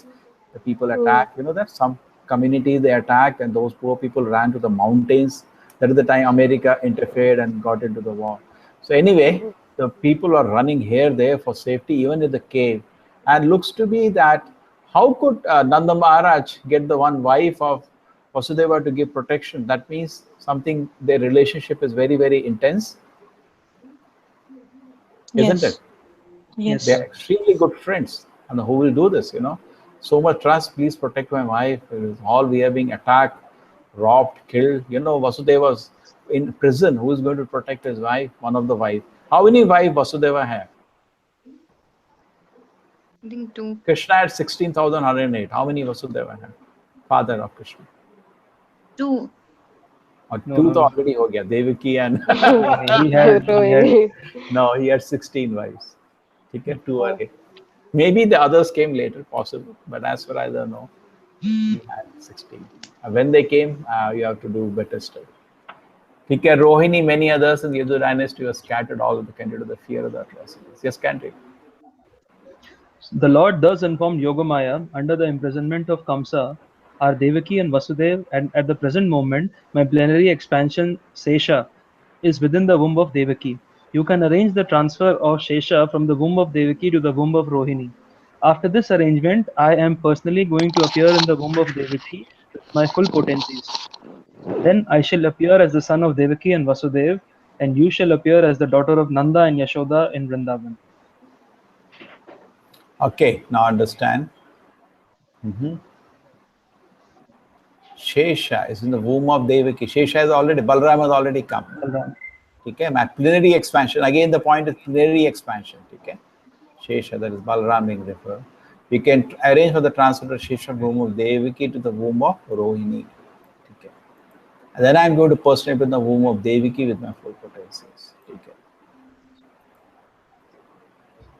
people attacked. That some communities they attacked and those poor people ran to the mountains. That is the time America interfered and got into the war. So anyway, the people are running here, there for safety, even in the cave. And looks to be that how could Nanda Maharaj get the one wife of Vasudeva to give protection? That means something, their relationship is very, very intense. Isn't it? Yes. They are extremely good friends. And who will do this, so much trust. Please protect my wife. All we are being attacked, robbed, killed. Vasudeva was in prison. Who is going to protect his wife? One of the wives. How many wives Vasudeva had? I think 2. Krishna had 16,108. How many Vasudeva had? Father of Krishna. 2. Or No, two no, to no. already ho gaya. Devaki and He had Rohini. no, he had 16 wives. Okay, 2 early. Maybe the others came later, possible. But as far as I know, he had 16. And when they came, you have to do better study. Okay, Rohini, many others in the Yadu dynasty were scattered all of the country to the fear of the atrocities. Yes, country. The Lord thus informed Yogamaya, under the imprisonment of Kamsa, are Devaki and Vasudev, and at the present moment, my plenary expansion, Sesha, is within the womb of Devaki. You can arrange the transfer of Shesha from the womb of Devaki to the womb of Rohini. After this arrangement, I am personally going to appear in the womb of Devaki with my full potencies. Then I shall appear as the son of Devaki and Vasudev, and you shall appear as the daughter of Nanda and Yashoda in Vrindavan. Okay, now understand. Shesha is in the womb of Devaki. Shesha has already, Balram has already come. Balram. Okay, plenary expansion. Again, the point is plenary expansion. Okay, Shesha, that is Balram being referred. We can arrange for the transfer of Shesha from womb of Devaki to the womb of Rohini. Okay, and then I am going to personate in the womb of Devaki with my full potencies. Okay.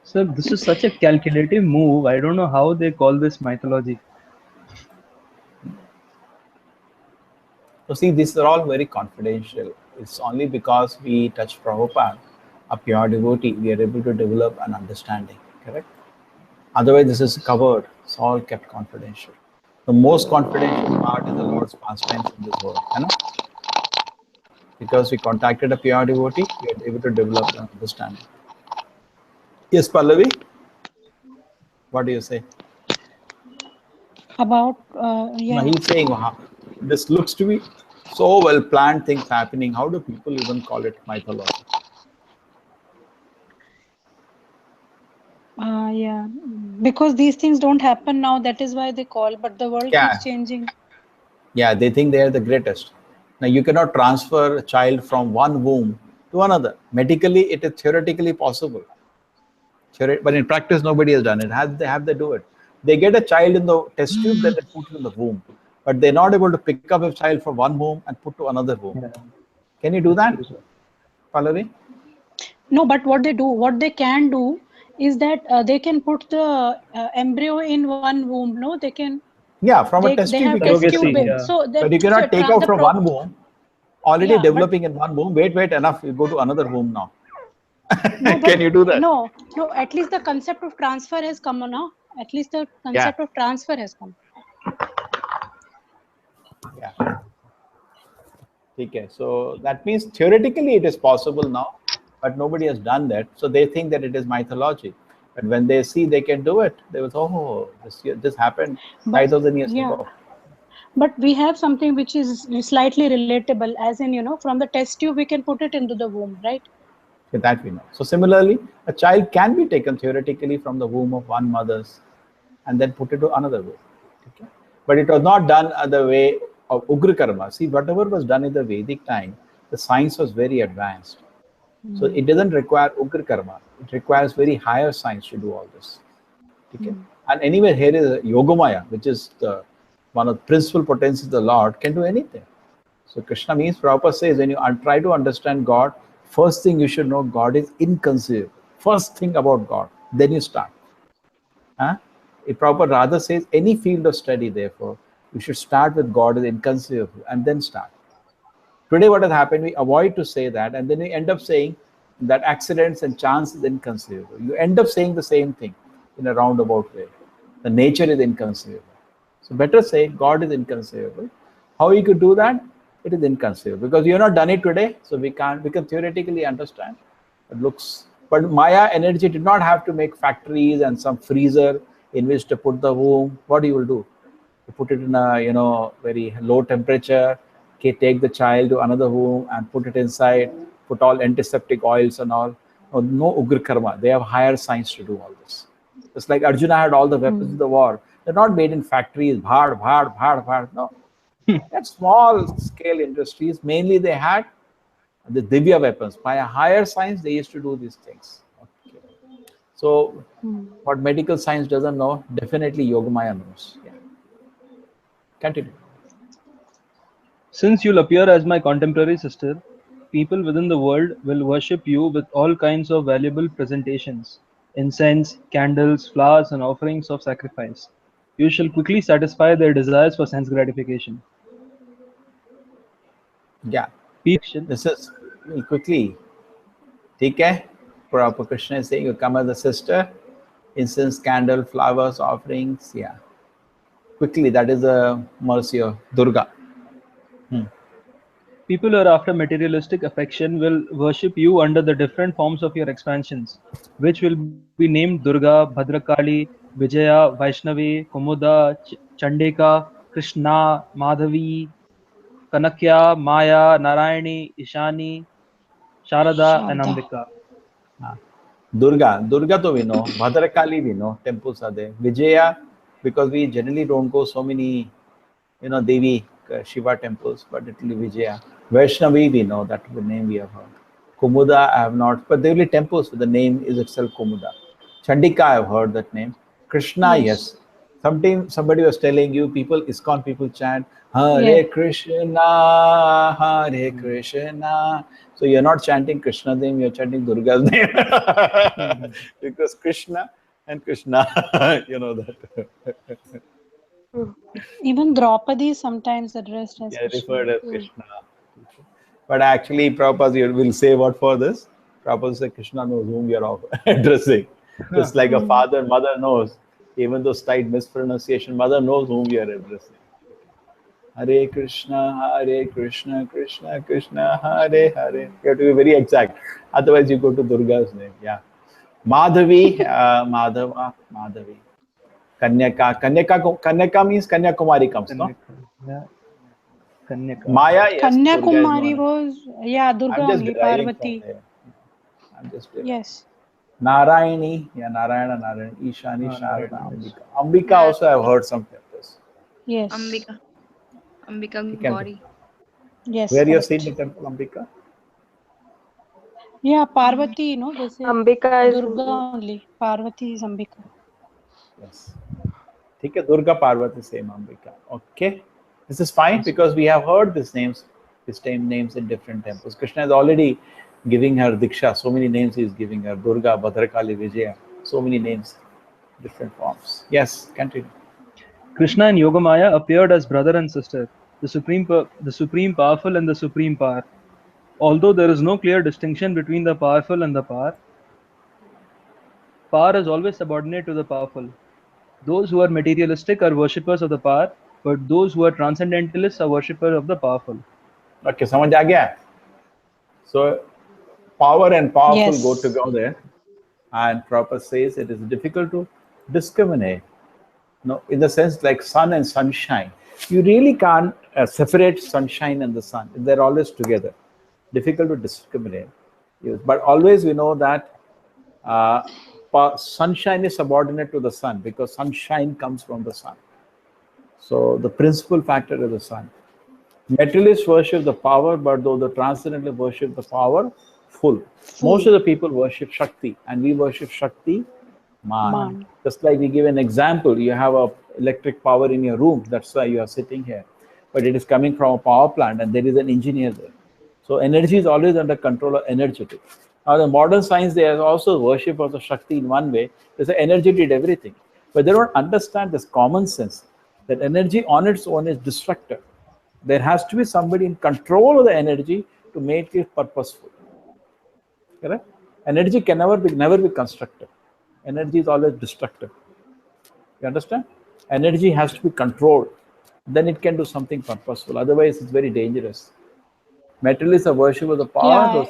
Sir, this is such a calculative move. I don't know how they call this mythology. So see, these are all very confidential. It's only because we touch Prabhupada, a pure devotee, we are able to develop an understanding, correct? Otherwise, this is covered. It's all kept confidential. The most confidential part is the Lord's pastimes in this world, you know? Because we contacted a pure devotee, we are able to develop an understanding. Yes, Pallavi? What do you say? About No, yeah. he's saying, wow, this looks to be so well planned things happening. How do people even call it mythology? Yeah, because these things don't happen now, that is why they call, but the world Yeah. keeps changing. Yeah, they think they are the greatest. Now, you cannot transfer a child from one womb to another. Medically, it is theoretically possible. But in practice, nobody has done it. They have to do it. They get a child in the test tube, then they put it in the womb. But they're not able to pick up a child from one womb and put to another womb. Yeah. Can you do that, Pallavi? No, but what they can do is that they can put the embryo in one womb. No, they can. Yeah, from a They test tube. have you can test take tube. Surrogacy, it. yeah. So But you cannot take out from one womb, already developing in one womb. Wait, enough. You go to another womb now. No, Can you do that? No. At least the concept of transfer has come now. At least the concept of transfer has come. Yeah. Okay. So that means theoretically it is possible now, but nobody has done that. So they think that it is mythology. But when they see they can do it, they will say, oh, this happened 5,000 years ago. But we have something which is slightly relatable, as in, from the test tube, we can put it into the womb, right? Okay, that we know. So similarly, a child can be taken theoretically from the womb of one mother's and then put it to another womb. Okay? But it was not done the way of Ugra Karma. See, whatever was done in the Vedic time, the science was very advanced. So it doesn't require Ugra Karma. It requires very higher science to do all this. Okay? And anyway, here is Yogamaya, which is one of the principal potencies of the Lord, can do anything. So Krishna means, Prabhupada says, when you try to understand God, first thing you should know, God is inconceivable. First thing about God, then you start. If Prabhupada rather says, any field of study, therefore, you should start with God is inconceivable and then start. Today what has happened, we avoid to say that, and then we end up saying that accidents and chance is inconceivable. You end up saying the same thing in a roundabout way. The nature is inconceivable. So better say God is inconceivable. How you could do that? It is inconceivable because you have not done it today, so we can theoretically understand. But Maya energy did not have to make factories and some freezer in which to put the womb. What you will do? You put it in a very low temperature. Okay, take the child to another womb and put it inside. Put all antiseptic oils and all. No Ugra Karma. They have higher science to do all this. It's like Arjuna had all the weapons of the war, They're not made in factories, bhad. No. At small scale industries, mainly they had the Divya weapons. By a higher science, they used to do these things. Okay. So, what medical science doesn't know, definitely Yogamaya knows. Yeah. Continue. Since you'll appear as my contemporary sister, people within the world will worship you with all kinds of valuable presentations, incense, candles, flowers, and offerings of sacrifice. You shall quickly satisfy their desires for sense gratification. Yeah. People, This is quickly. Okay? Proper Krishna is saying, you come as a sister, incense, candle, flowers, offerings. Yeah. Quickly, that is the mercy of Durga. people who are after materialistic affection will worship you under the different forms of your expansions, which will be named Durga, Bhadrakali, Vijaya, Vaishnavi, Kumuda, Chandika, Krishna, Madhavi, Kanakya, Maya, Narayani, Ishani, Sharada, and Sharda. Ambika. Durga to we know, Bhadrakali we know, temples are there. Vijaya, because we generally don't go so many, Devi, Shiva temples, but it will be Vijaya. Vaishnavi we know, that the name we have heard. Kumuda I have not, but there will be temples with the name is itself Kumuda. Chandika I have heard that name. Krishna, yes. Sometimes somebody was telling you, ISKCON people chant, Hare Krishna, Hare Krishna. So you're not chanting Krishna's name, you're chanting Durga's name. Because Krishna and Krishna, you know that. Even Draupadi is sometimes addressed as Yeah, Krishna. referred as Krishna. But actually, Prabhupada will say what for this? Prabhupada says Krishna knows whom you are addressing. Just like a father, mother knows. Even though slight mispronunciation, mother knows whom you are addressing. Hare Krishna, Krishna Krishna, Hare Hare. You have to be very exact. Otherwise, you go to Durga's name. Yeah. Madhavi, Madhava, Madhavi. Kanyaka means Kanyakumari comes, no? Yeah. Kanyaka. Maya, yes. Kanyakumari was, Durga I'm just only, deriving Parvati. from there. I'm just Yes. Narayani, Narayana, Ishani, Sharada, Narayana, Ambika. Ambika also I've heard some temples. Yes. Ambika can Gauri. Yes. Where you have correct. seen the temple, Ambika? Yeah, Parvati, they say Ambika is Durga only. Parvati is Ambika. Yes. Okay, Durga Parvati, same Ambika. Okay. This is fine because we have heard these names, names in different temples. Krishna is already giving her Diksha. So many names he is giving her. Durga, Bhadrakali, Vijaya. So many names, different forms. Yes, continue. Krishna and Yogamaya appeared as brother and sister, the supreme powerful and the supreme power. Although there is no clear distinction between the powerful and the power is always subordinate to the powerful. Those who are materialistic are worshippers of the power, but those who are transcendentalists are worshippers of the powerful. Okay, समझ आ गया? So, power and powerful go Yes. together, and Prabhupada says it is difficult to discriminate. No, in the sense like sun and sunshine, you really can't separate sunshine and the sun. They're always together. Difficult to discriminate. Yes. But always we know that sunshine is subordinate to the sun because sunshine comes from the sun. So the principal factor is the sun. Materialists worship the power, but though the transcendental worship the power full. Most of the people worship Shakti, and we worship Shakti Man. Just like we give an example, you have a electric power in your room, that's why you are sitting here. But it is coming from a power plant and there is an engineer there. So energy is always under control of energetic. Now the modern science, they are also worship of the Shakti in one way. They say energy did everything. But they don't understand this common sense that energy on its own is destructive. There has to be somebody in control of the energy to make it purposeful. Correct? Energy can never be constructive. Energy is always destructive. You understand? Energy has to be controlled. Then it can do something purposeful. Otherwise, it's very dangerous. Materialists are worship of the power.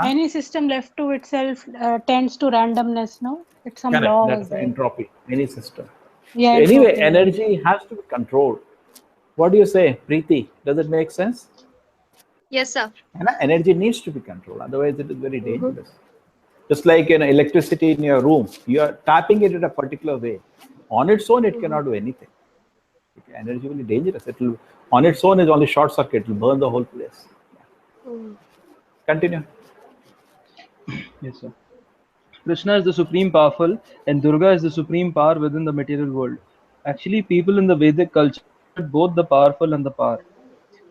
Any system left to itself tends to randomness, no? It's some Correct. law. That's the entropy. Any system. Yeah. So anyway, energy has to be controlled. What do you say, Preeti? Does it make sense? Yes, sir. Energy needs to be controlled. Otherwise, it is very dangerous. Just like electricity in your room, you are tapping it in a particular way. On its own, it cannot do anything. Energy will be dangerous. It will, on its own, is only short circuit. It will burn the whole place. Continue. Yes, sir. Krishna is the supreme powerful and Durga is the supreme power within the material world. Actually, people in the Vedic culture worship both the powerful and the power.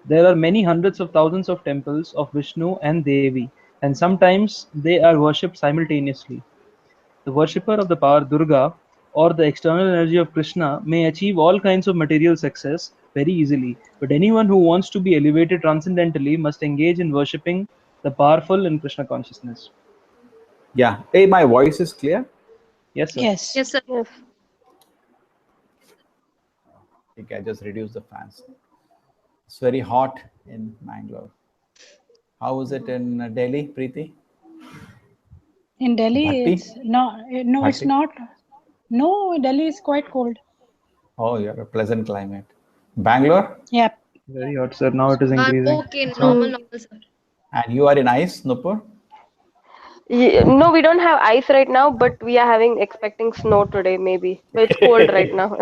There are many hundreds of thousands of temples of Vishnu and Devi, and sometimes they are worshipped simultaneously. The worshipper of the power Durga or the external energy of Krishna may achieve all kinds of material success very easily, but anyone who wants to be elevated transcendentally must engage in worshipping the powerful in Krishna consciousness. Yeah. Hey, my voice is clear? Yes, sir. Yes. Yes, sir. Yes. Okay, I just reduce the fans. It's very hot in Mangalore. How is it in Delhi, Preeti? In Delhi, 30? it's not. No, it's 30? not. No, Delhi is quite cold. Oh, you're a pleasant climate. Bangalore? Yeah. Very hot, sir. Now it is increasing. Okay, normal, sir. And you are in ice, Nupur? No, we don't have ice right now, but we are expecting snow today, maybe. But it's cold right now.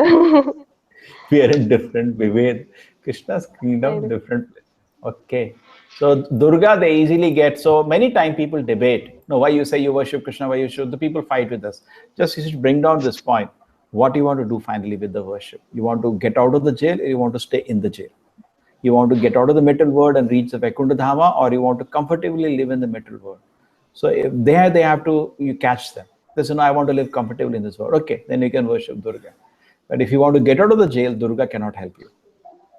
We are in different Vived. Krishna's kingdom, Maybe. different place. Okay. So Durga, they easily get, so many times people debate. No, why you say you worship Krishna, why you should, the people fight with us. Just you should bring down this point. What do you want to do finally with the worship? You want to get out of the jail or you want to stay in the jail? You want to get out of the material world and reach the Vaikuntha Dhama, or you want to comfortably live in the material world? So if they have to, you catch them. They say, no, I want to live comfortably in this world. Okay, then you can worship Durga. But if you want to get out of the jail, Durga cannot help you.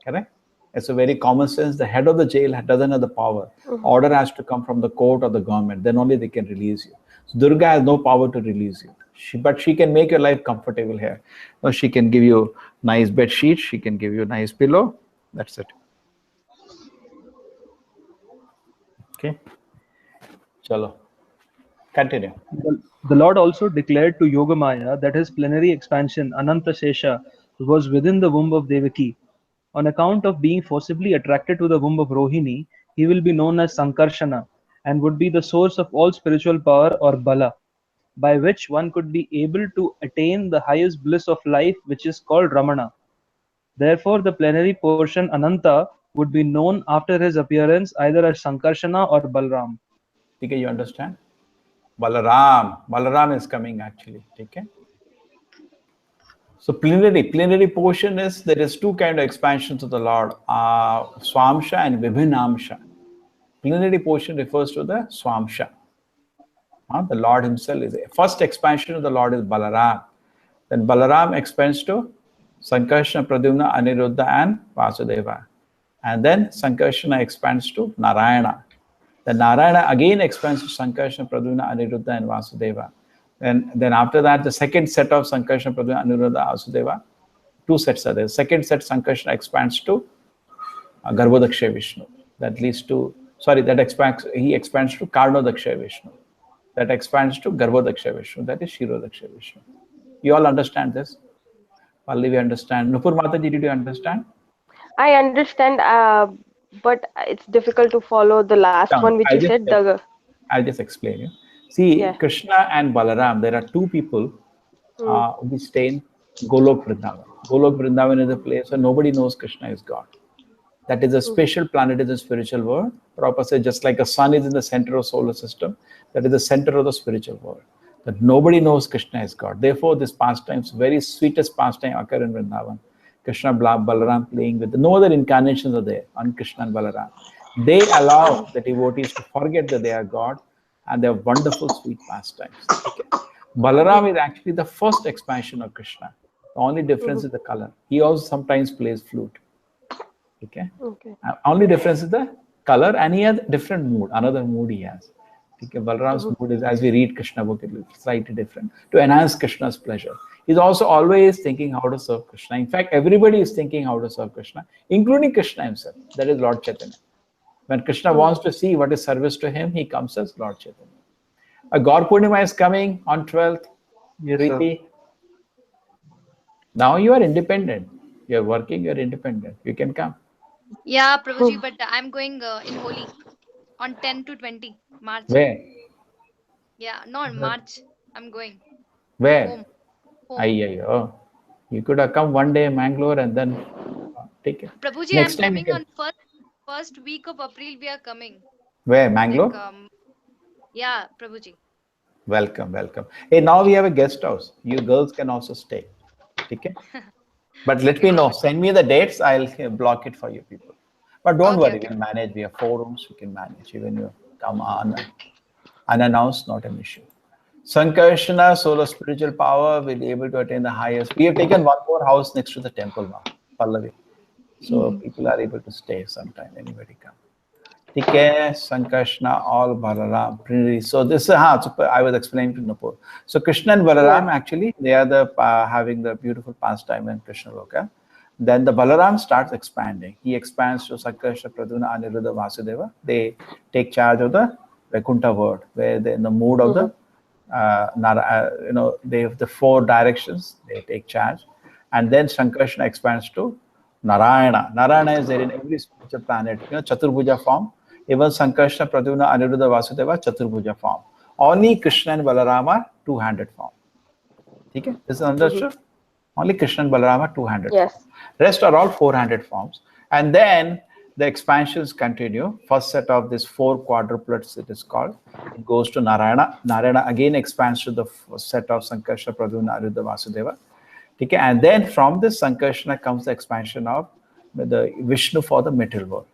Correct? It's a very common sense. The head of the jail doesn't have the power. Order has to come from the court or the government. Then only they can release you. So Durga has no power to release you. But she can make your life comfortable here. Or she can give you nice bed sheets. She can give you a nice pillow. That's it. Okay. Chalo. Continue. The Lord also declared to Yogamaya that his plenary expansion, Ananta Shesha, was within the womb of Devaki. On account of being forcibly attracted to the womb of Rohini, he will be known as Sankarshana and would be the source of all spiritual power or bala, by which one could be able to attain the highest bliss of life, which is called Ramana. Therefore, the plenary portion Ananta would be known after his appearance either as Sankarshana or Balram. Okay, you understand? Balaram is coming actually. Okay. So plenary portion is, there is two kind of expansions of the Lord, Swamsha and Vibhinamsha. Plenary portion refers to the Swamsha. The Lord himself is the first expansion of the Lord is Balaram. Then Balaram expands to Sankarshana, Pradyumna, Aniruddha and Vasudeva. And then Sankarshana expands to Narayana. Then Narayana again expands to Sankarshana, Pradyumna, Aniruddha and Vasudeva. Then after that, the second set of Sankarshana, Pradyumna, Aniruddha, Vasudeva, two sets are there. Second set, Sankarshana expands to Garbhodakshay Vishnu. That leads to, he expands to Karnodakshay Vishnu. That expands to Garbhodakshay Vishnu. That is Shirodakshay Vishnu. You all understand this? Pallavi, understand? Nupur Mataji, did you understand? I understand, but it's difficult to follow the last one which you said. I'll just explain you. See, Yeah. Krishna and Balaram, there are two people who stay in Golok Vrindavan. Golok Vrindavan is a place where nobody knows Krishna is God. That is a special planet in the spiritual world. Prabhupada says, just like a sun is in the center of solar system, that is the center of the spiritual world. That nobody knows Krishna is God. Therefore, this pastimes, very sweetest pastime occur in Vrindavan. Krishna, Balaram playing with, no other incarnations are there on Krishna and Balaram. They allow the devotees to forget that they are God, and they have wonderful sweet pastimes. Okay. Balaram is actually the first expansion of Krishna. The only difference is the color. He also sometimes plays flute. Okay. Only difference is the color, and he has different mood. Another mood he has. Okay. Balaram's mood is, as we read Krishna book, it is slightly different to enhance Krishna's pleasure. He's also always thinking how to serve Krishna. In fact, everybody is thinking how to serve Krishna, including Krishna himself. That is Lord Chaitanya. When Krishna wants to see what is service to him, he comes as Lord Chaitanya. Gaur Purnima is coming on 12th. Yes, Preeti. Now you are independent. You are working, you are independent. You can come. Yeah, Prabhuji, but I'm going in Holi on 10 to 20 March. Where? Yeah, no, March. I'm going Where? home. Ayyo. You could have come one day Mangalore and then take it. Prabhuji, Next I'm time you coming can. on first week of April. We are coming. Where? Like Mangalore? yeah, Prabhuji. Welcome, welcome. Hey, now we have a guest house. You girls can also stay. Okay? But let me know. Send me the dates. I'll block it for you people. But don't worry, we'll manage. We have 4 rooms. We can manage. Even you come on unannounced, not an issue. Sankarshana, soul of spiritual power, will be able to attain the highest. We have taken one more house next to the temple now, Pallavi. So people are able to stay sometime. Anybody come. Okay, Sankarshana, all Balaram, Trinity. So this is I was explaining to Nupur. So Krishna and Balaram actually they are the having the beautiful pastime in Krishna Loka. Then the Balaram starts expanding. He expands to Sankarshana, Praduna, Aniruddha, Vasudeva. They take charge of the Vaikuntha world, where they're in the mood of the they have the 4 directions. They take charge, and then Sankarshana expands to Narayana. Narayana is there in every spiritual planet. Chaturbhuja form. Even Sankarshana, Pradyumna, Aniruddha, Vasudeva, Chaturbhuja form. Only Krishna and Balarama, 2-handed form. Okay? This is understood? Only Krishna and Balarama, 2-handed form. Rest are all 4-handed forms. And then the expansions continue. First set of these 4 quadruplets, it is called. It goes to Narayana. Narayana again expands to the set of Sankarshana, Pradyumna, Aniruddha, Vasudeva. Okay? And then from this Sankarshana comes the expansion of the Vishnu for the material world.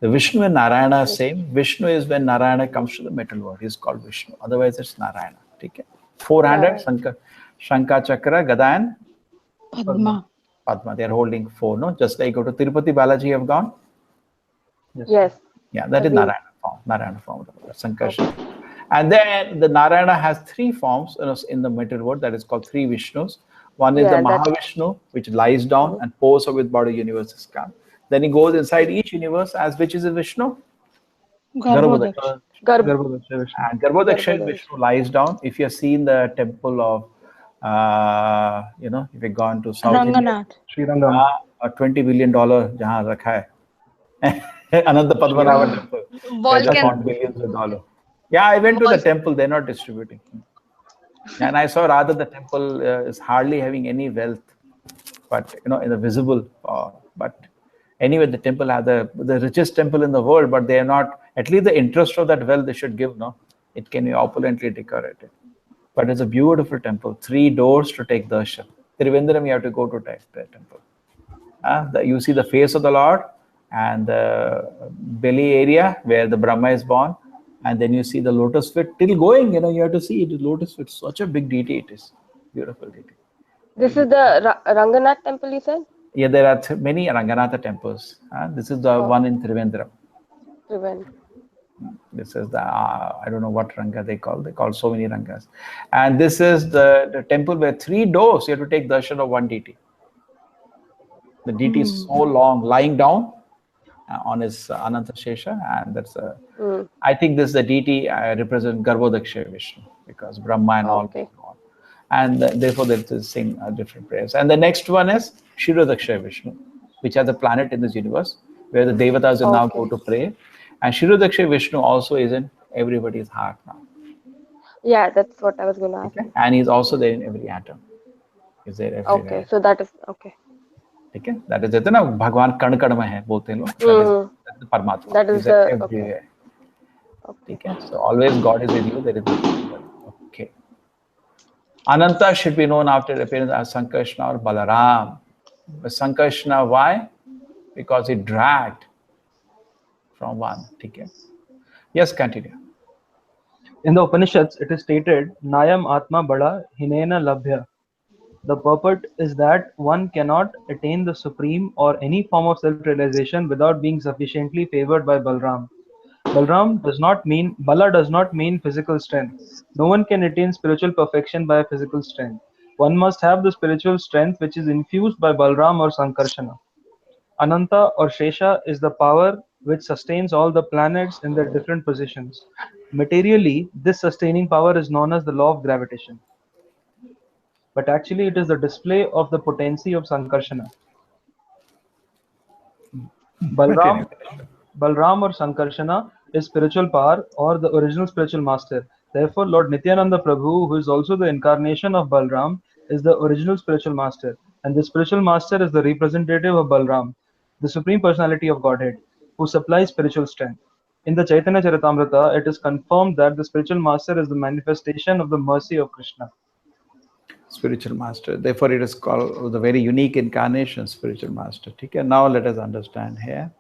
The Vishnu and Narayana are same. Vishnu is when Narayana comes to the material world. He's called Vishnu. Otherwise, it's Narayana. Okay? 400, Shankha, Chakra, Gada and Padma. Padma. They are holding 4, no? Just like go to Tirupati Balaji have gone? Yes. Yeah, that is Narayana form. Narayana form. Sankarshana. And then the Narayana has 3 forms in the material world. That is called 3 Vishnus. One is the Mahavishnu, which lies down and poses with body universes come. Then he goes inside each universe as which is a Vishnu? Garbhodaksha. And Garbhodaksha Vishnu lies down. If you have seen the temple of, if you've gone to South India, Sri Rangam. $20 billion jahan rakha hai. Ananta Padmanabha temple. Volcan. Billions of dollars. Yeah, I went to the temple. They're not distributing. And I saw rather the temple is hardly having any wealth, but in the visible. But anyway, the temple has the richest temple in the world, but they are not. At least the interest of that wealth they should give. No, it can be opulently decorated. But it's a beautiful temple. 3 doors to take darshan. Trivandrum, you have to go to the temple. You see the face of the Lord and the belly area where the Brahma is born. And then you see the lotus feet till going, you have to see it. Lotus feet, such a big deity it is. Beautiful deity. This is the Ranganath temple, you said? Yeah, there are many Ranganatha temples. This is the one in Trivandrum. This is the, I don't know what Ranga they call. They call so many Rangas. And this is the temple where 3 doors, you have to take darshan of one deity. The deity is so long, lying down on his Ananta Shesha, and that's I think this is the deity represents Garbhodaksha Vishnu, because Brahma and all go on. And therefore they sing different prayers. And the next one is Kshirodaksha Vishnu, which has a planet in this universe where the Devatas will now go to pray. And Kshirodaksha Vishnu also is in everybody's heart now. Yeah, that's what I was going to ask. Okay? And he's also there in every atom. He's there everywhere. Okay, so that is okay. ठीक है, that is it ना, भगवान कण कण में है बोलते हैं लोग, परमात्मा, that is everywhere. ठीक है, so always God is with you, there is okay. Ananta should be known after appearance as Sankarshana or Balaram. But Sankarshana, why? Because it dragged from one. ठीक है. Yes, continue. In the Upanishads, it is stated, Nayam Atma Bada Hinena Labhya. The purport is that one cannot attain the supreme or any form of self-realization without being sufficiently favored by Balram. Bala does not mean physical strength. No one can attain spiritual perfection by physical strength. One must have the spiritual strength which is infused by Balram or Sankarshana. Ananta or Shesha is the power which sustains all the planets in their different positions. Materially, this sustaining power is known as the law of gravitation. But actually it is the display of the potency of Sankarshana. Balram or Sankarshana is spiritual power or the original spiritual master. Therefore, Lord Nityananda Prabhu, who is also the incarnation of Balram, is the original spiritual master. and the spiritual master is the representative of Balram, the supreme personality of Godhead, who supplies spiritual strength. In the Chaitanya Charitamrita, it is confirmed that the spiritual master is the manifestation of the mercy of Krishna. Spiritual master. Therefore, it is called the very unique incarnation, spiritual master. Okay? Now let us understand here.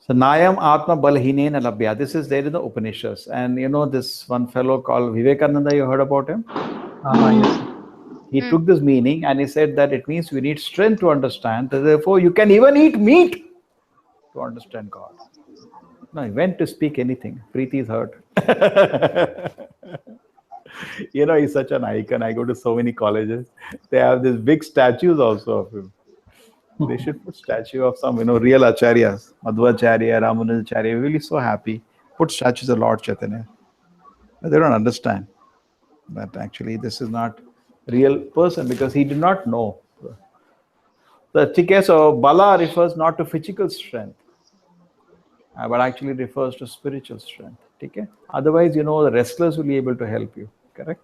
So Nayam Atma Balhinena Labhya. This is there in the Upanishads. And you know this one fellow called Vivekananda, you heard about him? Yes. He took this meaning and he said that it means we need strength to understand. Therefore, you can even eat meat to understand God. No, he went to speak anything. Preeti is hurt. You know, he's such an icon. I go to so many colleges. They have these big statues also of him. They should put statue of some, real acharyas. Madhvacharya, Ramanujacharya. Really so happy. Put statues of Lord Chaitanya. But they don't understand that actually this is not real person because he did not know. So Bala refers not to physical strength, but actually refers to spiritual strength. Okay? Otherwise, the wrestlers will be able to help you. Correct?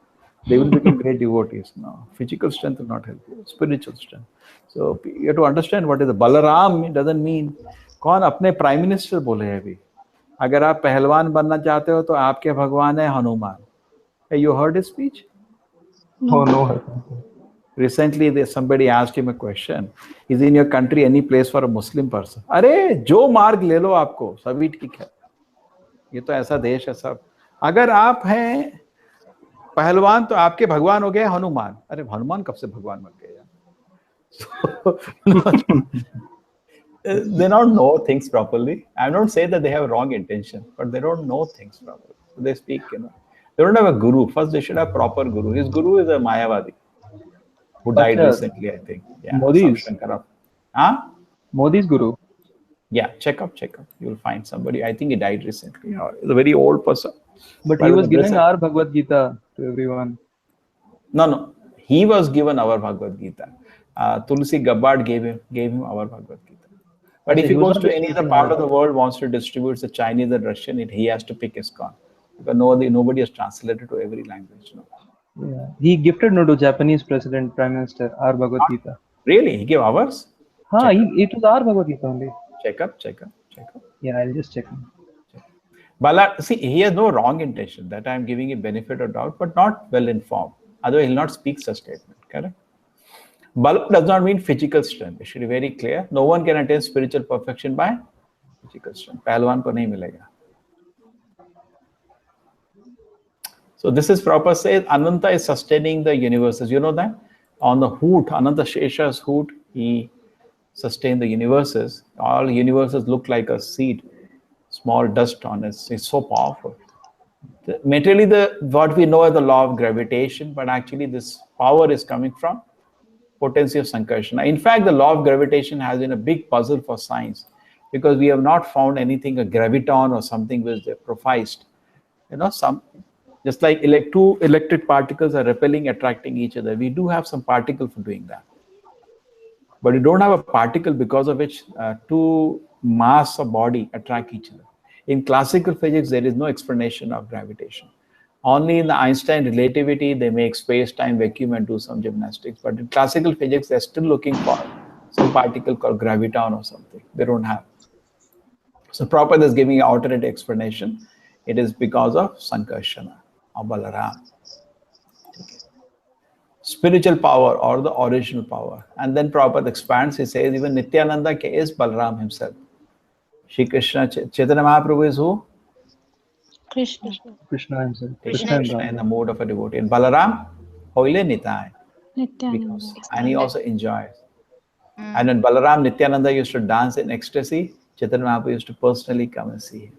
They will become great devotees. No, physical strength will not help you. Spiritual strength. So you have to understand what is the Balaram. Doesn't mean कौन अपने prime minister बोले हैं अभी. अगर आप पहलवान बनना चाहते हो तो आपके भगवान है Hanuman. Hey, you heard his speech? Oh no. Recently, somebody asked him a question. Is in your country any place for a Muslim person? अरे जो मार्ग ले लो आपको सभी ठीक है. ये तो ऐसा देश है सब. अगर आप हैं पहलवान तो आपके भगवान हो गए हनुमान. अरे हनुमान कब से भगवान बन गए? They don't know things properly. I don't say that they have wrong intention, but they don't know things properly. So they speak, They don't have a guru. First, they should have proper guru. His guru is a Mayavadi who died recently, I think. Yeah, Modi's. Huh? Modi's guru. Yeah, check up. You'll find somebody. I think he died recently. He's a very old person. But he was giving our Bhagavad Gita to everyone. No. He was given our Bhagavad Gita. Tulsi Gabbard gave him our Bhagavad Gita. But if he goes to any other part of the world, wants to distribute the Chinese and Russian, he has to pick ISKCON. Because nobody has translated to every language. No. Yeah. He gifted to Japanese President, Prime Minister, our Bhagavad Gita. Really? He gave ours? It was our Bhagavad Gita only. Check up. Yeah, I'll just check. Bala, see, he has no wrong intention. That I am giving him benefit of doubt, but not well informed. Otherwise, he will not speak such statement. Correct? Bala does not mean physical strength. It should be very clear. No one can attain spiritual perfection by physical strength. Pahalwan ko nahi milega. So this is proper says Ananta is sustaining the universes. You know that? On the hoot, Ananta Shesha's hoot, he sustained the universes. All universes look like a seed, small dust on it. It's so powerful. Materially, what we know as the law of gravitation, but actually this power is coming from potency of Sankarshana. In fact, the law of gravitation has been a big puzzle for science because we have not found anything, a graviton or something which they prophesized. Just like two electric particles are repelling, attracting each other. We do have some particle for doing that. But we don't have a particle because of which two mass of body attract each other. In classical physics, there is no explanation of gravitation. Only in the Einstein relativity, they make space-time vacuum and do some gymnastics. But in classical physics, they're still looking for some particle called graviton or something. They don't have. So Prabhupada is giving an alternate explanation. It is because of Sankarshana or Balaram. Spiritual power or the original power. And then Prabhupada expands, he says, even Nityananda is Balaram himself. Shri Krishna, Chaitanya Mahaprabhu is who? Krishna. Krishna himself. Krishna in the mode of a devotee. And Balaram, Hoile Nitai. Nityananda. And he also enjoys. And when Balaram Nityananda used to dance in ecstasy, Chaitanya Mahaprabhu used to personally come and see him.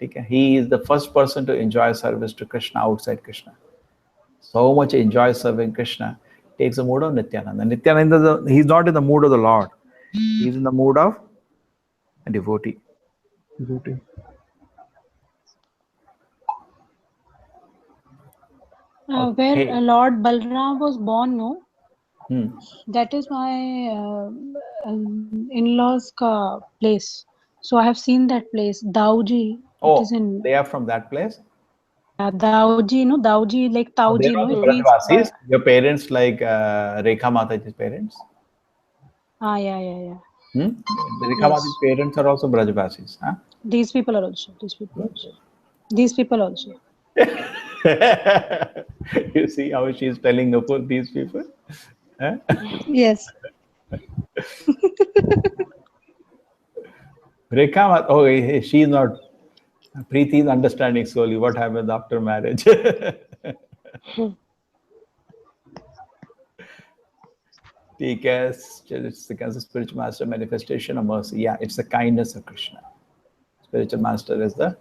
Okay? He is the first person to enjoy service to Krishna outside Krishna. So much he enjoys serving Krishna, takes the mood of Nityananda. Nityananda, he's not in the mood of the Lord. He's in the mood of a devotee. Where Lord Balram was born, no? That is my in-laws' place. So I have seen that place, Dauji. Oh, they are from that place? Dauji, no? Dauji, like Tauji, They're no? also It means, Brajavasis. Your parents, like Rekha Mataji's parents. yeah. The Rekha Yes. Mataji's parents are also Brajavasis. Huh? These people are also. These people also. These people also. You see how she's telling Nupur, these people? Huh? Yes. Rekha, oh, she's not. Preeti is understanding slowly what happens after marriage. It's the spiritual master manifestation of mercy. Yeah, it's the kindness of Krishna. Spiritual master is the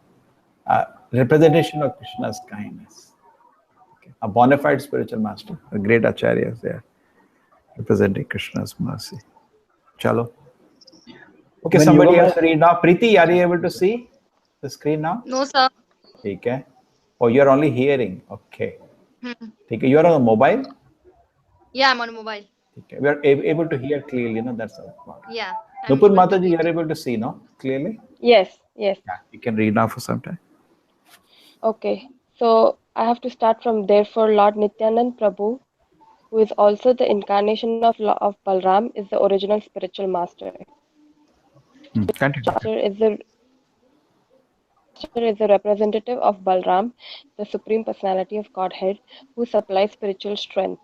representation of Krishna's kindness. Okay. A bona fide spiritual master, a great acharya is there, representing Krishna's mercy. Chalo. Okay, When somebody Yogamaya- else read now. Preeti, are you able to see the screen now? No, sir. Okay. Oh, you're only hearing. Okay. Hmm. Okay. You're on a mobile? Yeah, I'm on mobile. Okay. We are able to hear clearly, no? That's all. Yeah. I'm Nupur able to Mataji, read. you're able to see, no? Clearly? Yes, yes. Yeah. You can read now for some time. Okay. So I have to start from therefore Lord Nityanand Prabhu, who is also the incarnation of Balram, is the original spiritual master. Continue. Master is the representative of Balram, the Supreme Personality of Godhead, who supplies spiritual strength.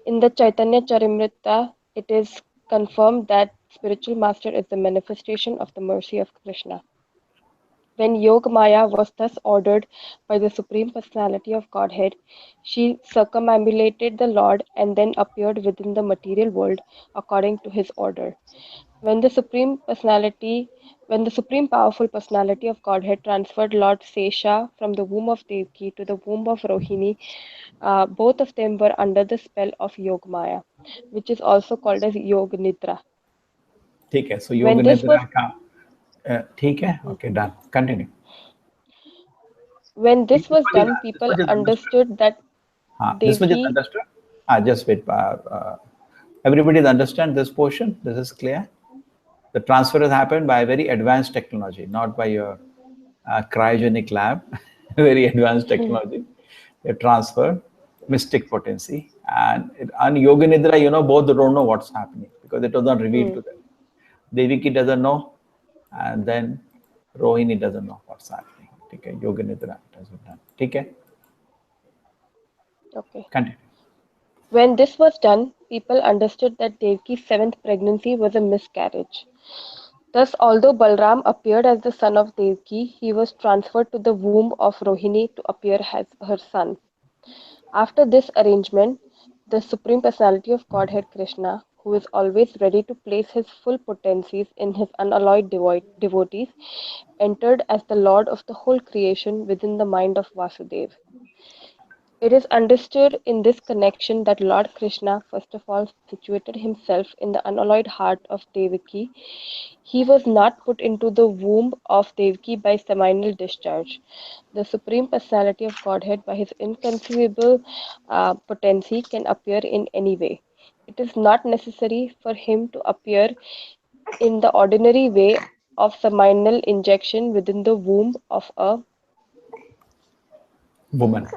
In the Chaitanya Charimrita, it is confirmed that spiritual master is the manifestation of the mercy of Krishna. When Yogamaya was thus ordered by the Supreme Personality of Godhead, she circumambulated the Lord and then appeared within the material world according to his order. When the Supreme Powerful Personality of Godhead transferred Lord Sesha from the womb of Devaki to the womb of Rohini, both of them were under the spell of Yogamaya, which is also called as Yoga Nidra. ठीक है. So When Yoga this was Nidra का ठीक है. Okay, done. Continue. when this was done, people This much is understood that this much is Devaki. understood. Just wait. Everybody understand this portion? This is clear. The transfer has happened by very advanced technology, not by your cryogenic lab. Very advanced technology. They transfer mystic potency and Yoga Nidra. Both don't know what's happening because it was not revealed to them. Devaki doesn't know, and then Rohini doesn't know what's happening. Okay, Yoga Nidra doesn't know. Okay. Okay. Continue. When this was done, people understood that Devaki's seventh pregnancy was a miscarriage. Thus, although Balram appeared as the son of Devaki, he was transferred to the womb of Rohini to appear as her son. After this arrangement, the Supreme Personality of Godhead Krishna, who is always ready to place his full potencies in his unalloyed devotees, entered as the Lord of the whole creation within the mind of Vasudeva. It is understood in this connection that Lord Krishna first of all situated himself in the unalloyed heart of Devaki. He was not put into the womb of Devaki by seminal discharge. The Supreme Personality of Godhead, by his inconceivable potency, can appear in any way. It is not necessary for him to appear in the ordinary way of seminal injection within the womb of a Woman.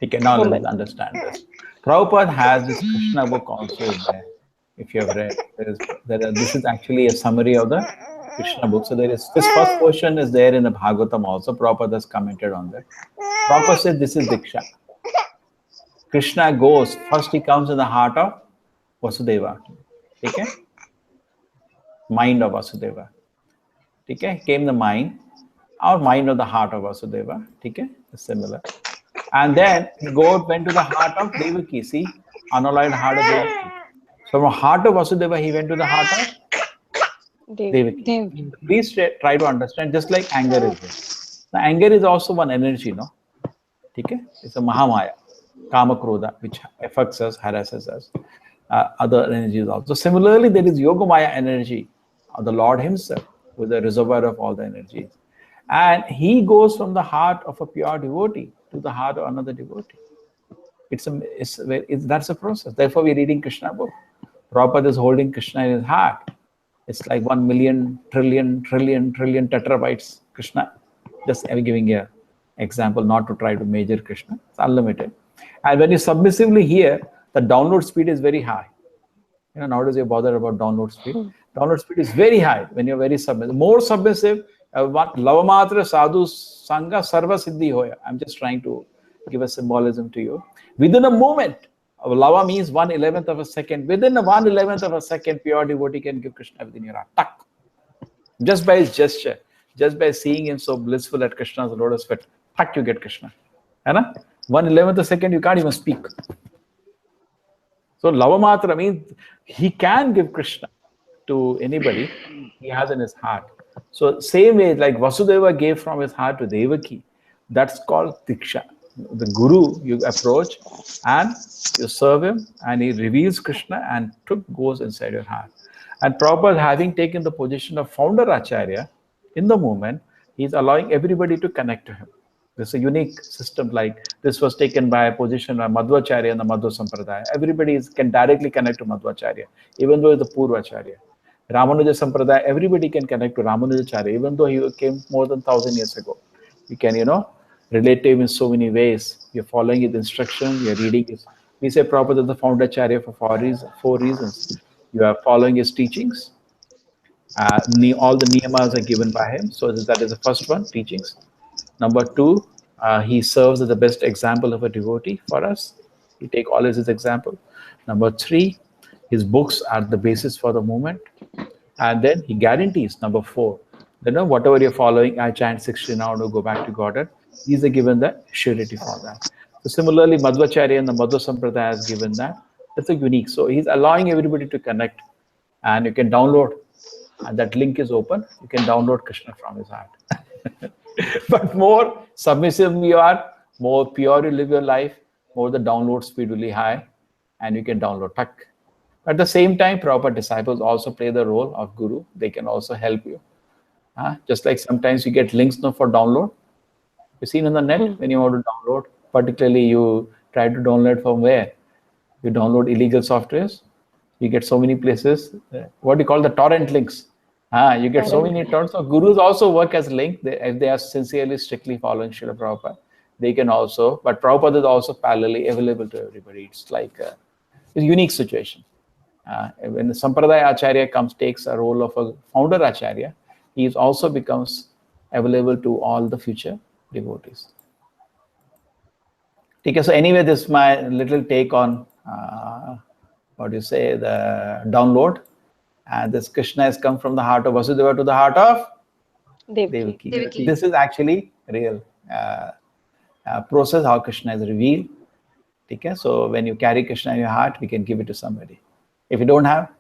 Okay, now woman. let's understand this. Prabhupada has this Krishna book also there. If you have read, this is actually a summary of the Krishna book. So this first portion is there in the Bhagavatam also. Prabhupada has commented on that. Prabhupada says this is Diksha. Krishna goes, first he comes in the heart of Vasudeva. Okay? Mind of Vasudeva. Okay? Came the mind, or mind of the heart of Vasudeva. Okay? Similar. And then he went to the heart of Devaki. See? Unalloyed heart of Devaki. So from heart of Vasudeva, he went to the heart of Devaki. Please try to understand, just like anger is there. The anger is also one energy, no? Okay? It's a Mahamaya, Kama Krodha, which affects us, harasses us. Other energies also. Similarly, there is Yogamaya energy of the Lord himself, who is the reservoir of all the energies. And he goes from the heart of a pure devotee to the heart of another devotee. That's a process. Therefore, we're reading Krishna book. Prabhupada is holding Krishna in his heart. It's like 1 million trillion terabytes Krishna just giving a example, not to try to measure Krishna. It's unlimited. And when you submissively hear, the download speed is very high. Nowadays you're bothered about download speed. Download speed is very high when you're very submissive. More submissive, lavamatra sadhu sangha sarva siddhi hoya. I'm just trying to give a symbolism to you. Within a moment, lava means 1/11th of a second. Within a 1/11th of a second, pure devotee can give Krishna within your heart. Tak. Just by his gesture, just by seeing him so blissful at Krishna's lotus feet, tak, you get Krishna. 1/11th of a second, you can't even speak. So lavamatra means he can give Krishna to anybody he has in his heart. So same way, like Vasudeva gave from his heart to Devaki, that's called Diksha. The Guru you approach and you serve him and he reveals Krishna and goes inside your heart. And Prabhupada, having taken the position of founder Acharya in the movement, he's allowing everybody to connect to him. This is a unique system. Like this was taken by a position by Madhvacharya and the Madhva Sampradaya. Everybody can directly connect to Madhvacharya, even though it's the Purvacharya. Ramanuja Sampradaya, everybody can connect to Ramanujacharya, even though he came more than 1,000 years ago. You can, relate to him in so many ways. You're following his instruction, you're reading his. We say Prabhupada is the Founderacharya for four reasons. You are following his teachings. All the niyamas are given by him. So that is the first one, teachings. Number two, he serves as the best example of a devotee for us. We take all as his example. Number three, his books are the basis for the movement. And then he guarantees, number four, whatever you're following, I chant 60 now to go back to Godhead. These are given the surety for that. So similarly, Madhvacharya and the Madhva Sampradaya has given that. That's a unique. So he's allowing everybody to connect. And you can download. And that link is open. You can download Krishna from his heart. But more submissive you are, more pure you live your life, more the download speed will be high, and you can download. Tak. At the same time, proper disciples also play the role of guru. They can also help you. Just like sometimes you get links now for download. You've seen on the net when you want to download, particularly you try to download from where? You download illegal softwares. You get so many places. What do you call the torrent links? You get so many torrents. So gurus also work as link. If they are sincerely, strictly following Srila Prabhupada, they can also. But Prabhupada is also parallelly available to everybody. It's like a unique situation. When the Sampradaya Acharya takes a role of a founder Acharya, he also becomes available to all the future devotees. Okay, so anyway, this is my little take on the download. And this Krishna has come from the heart of Vasudeva to the heart of Devaki. This is actually real process how Krishna is revealed. Okay, so when you carry Krishna in your heart, we can give it to somebody. If you don't have,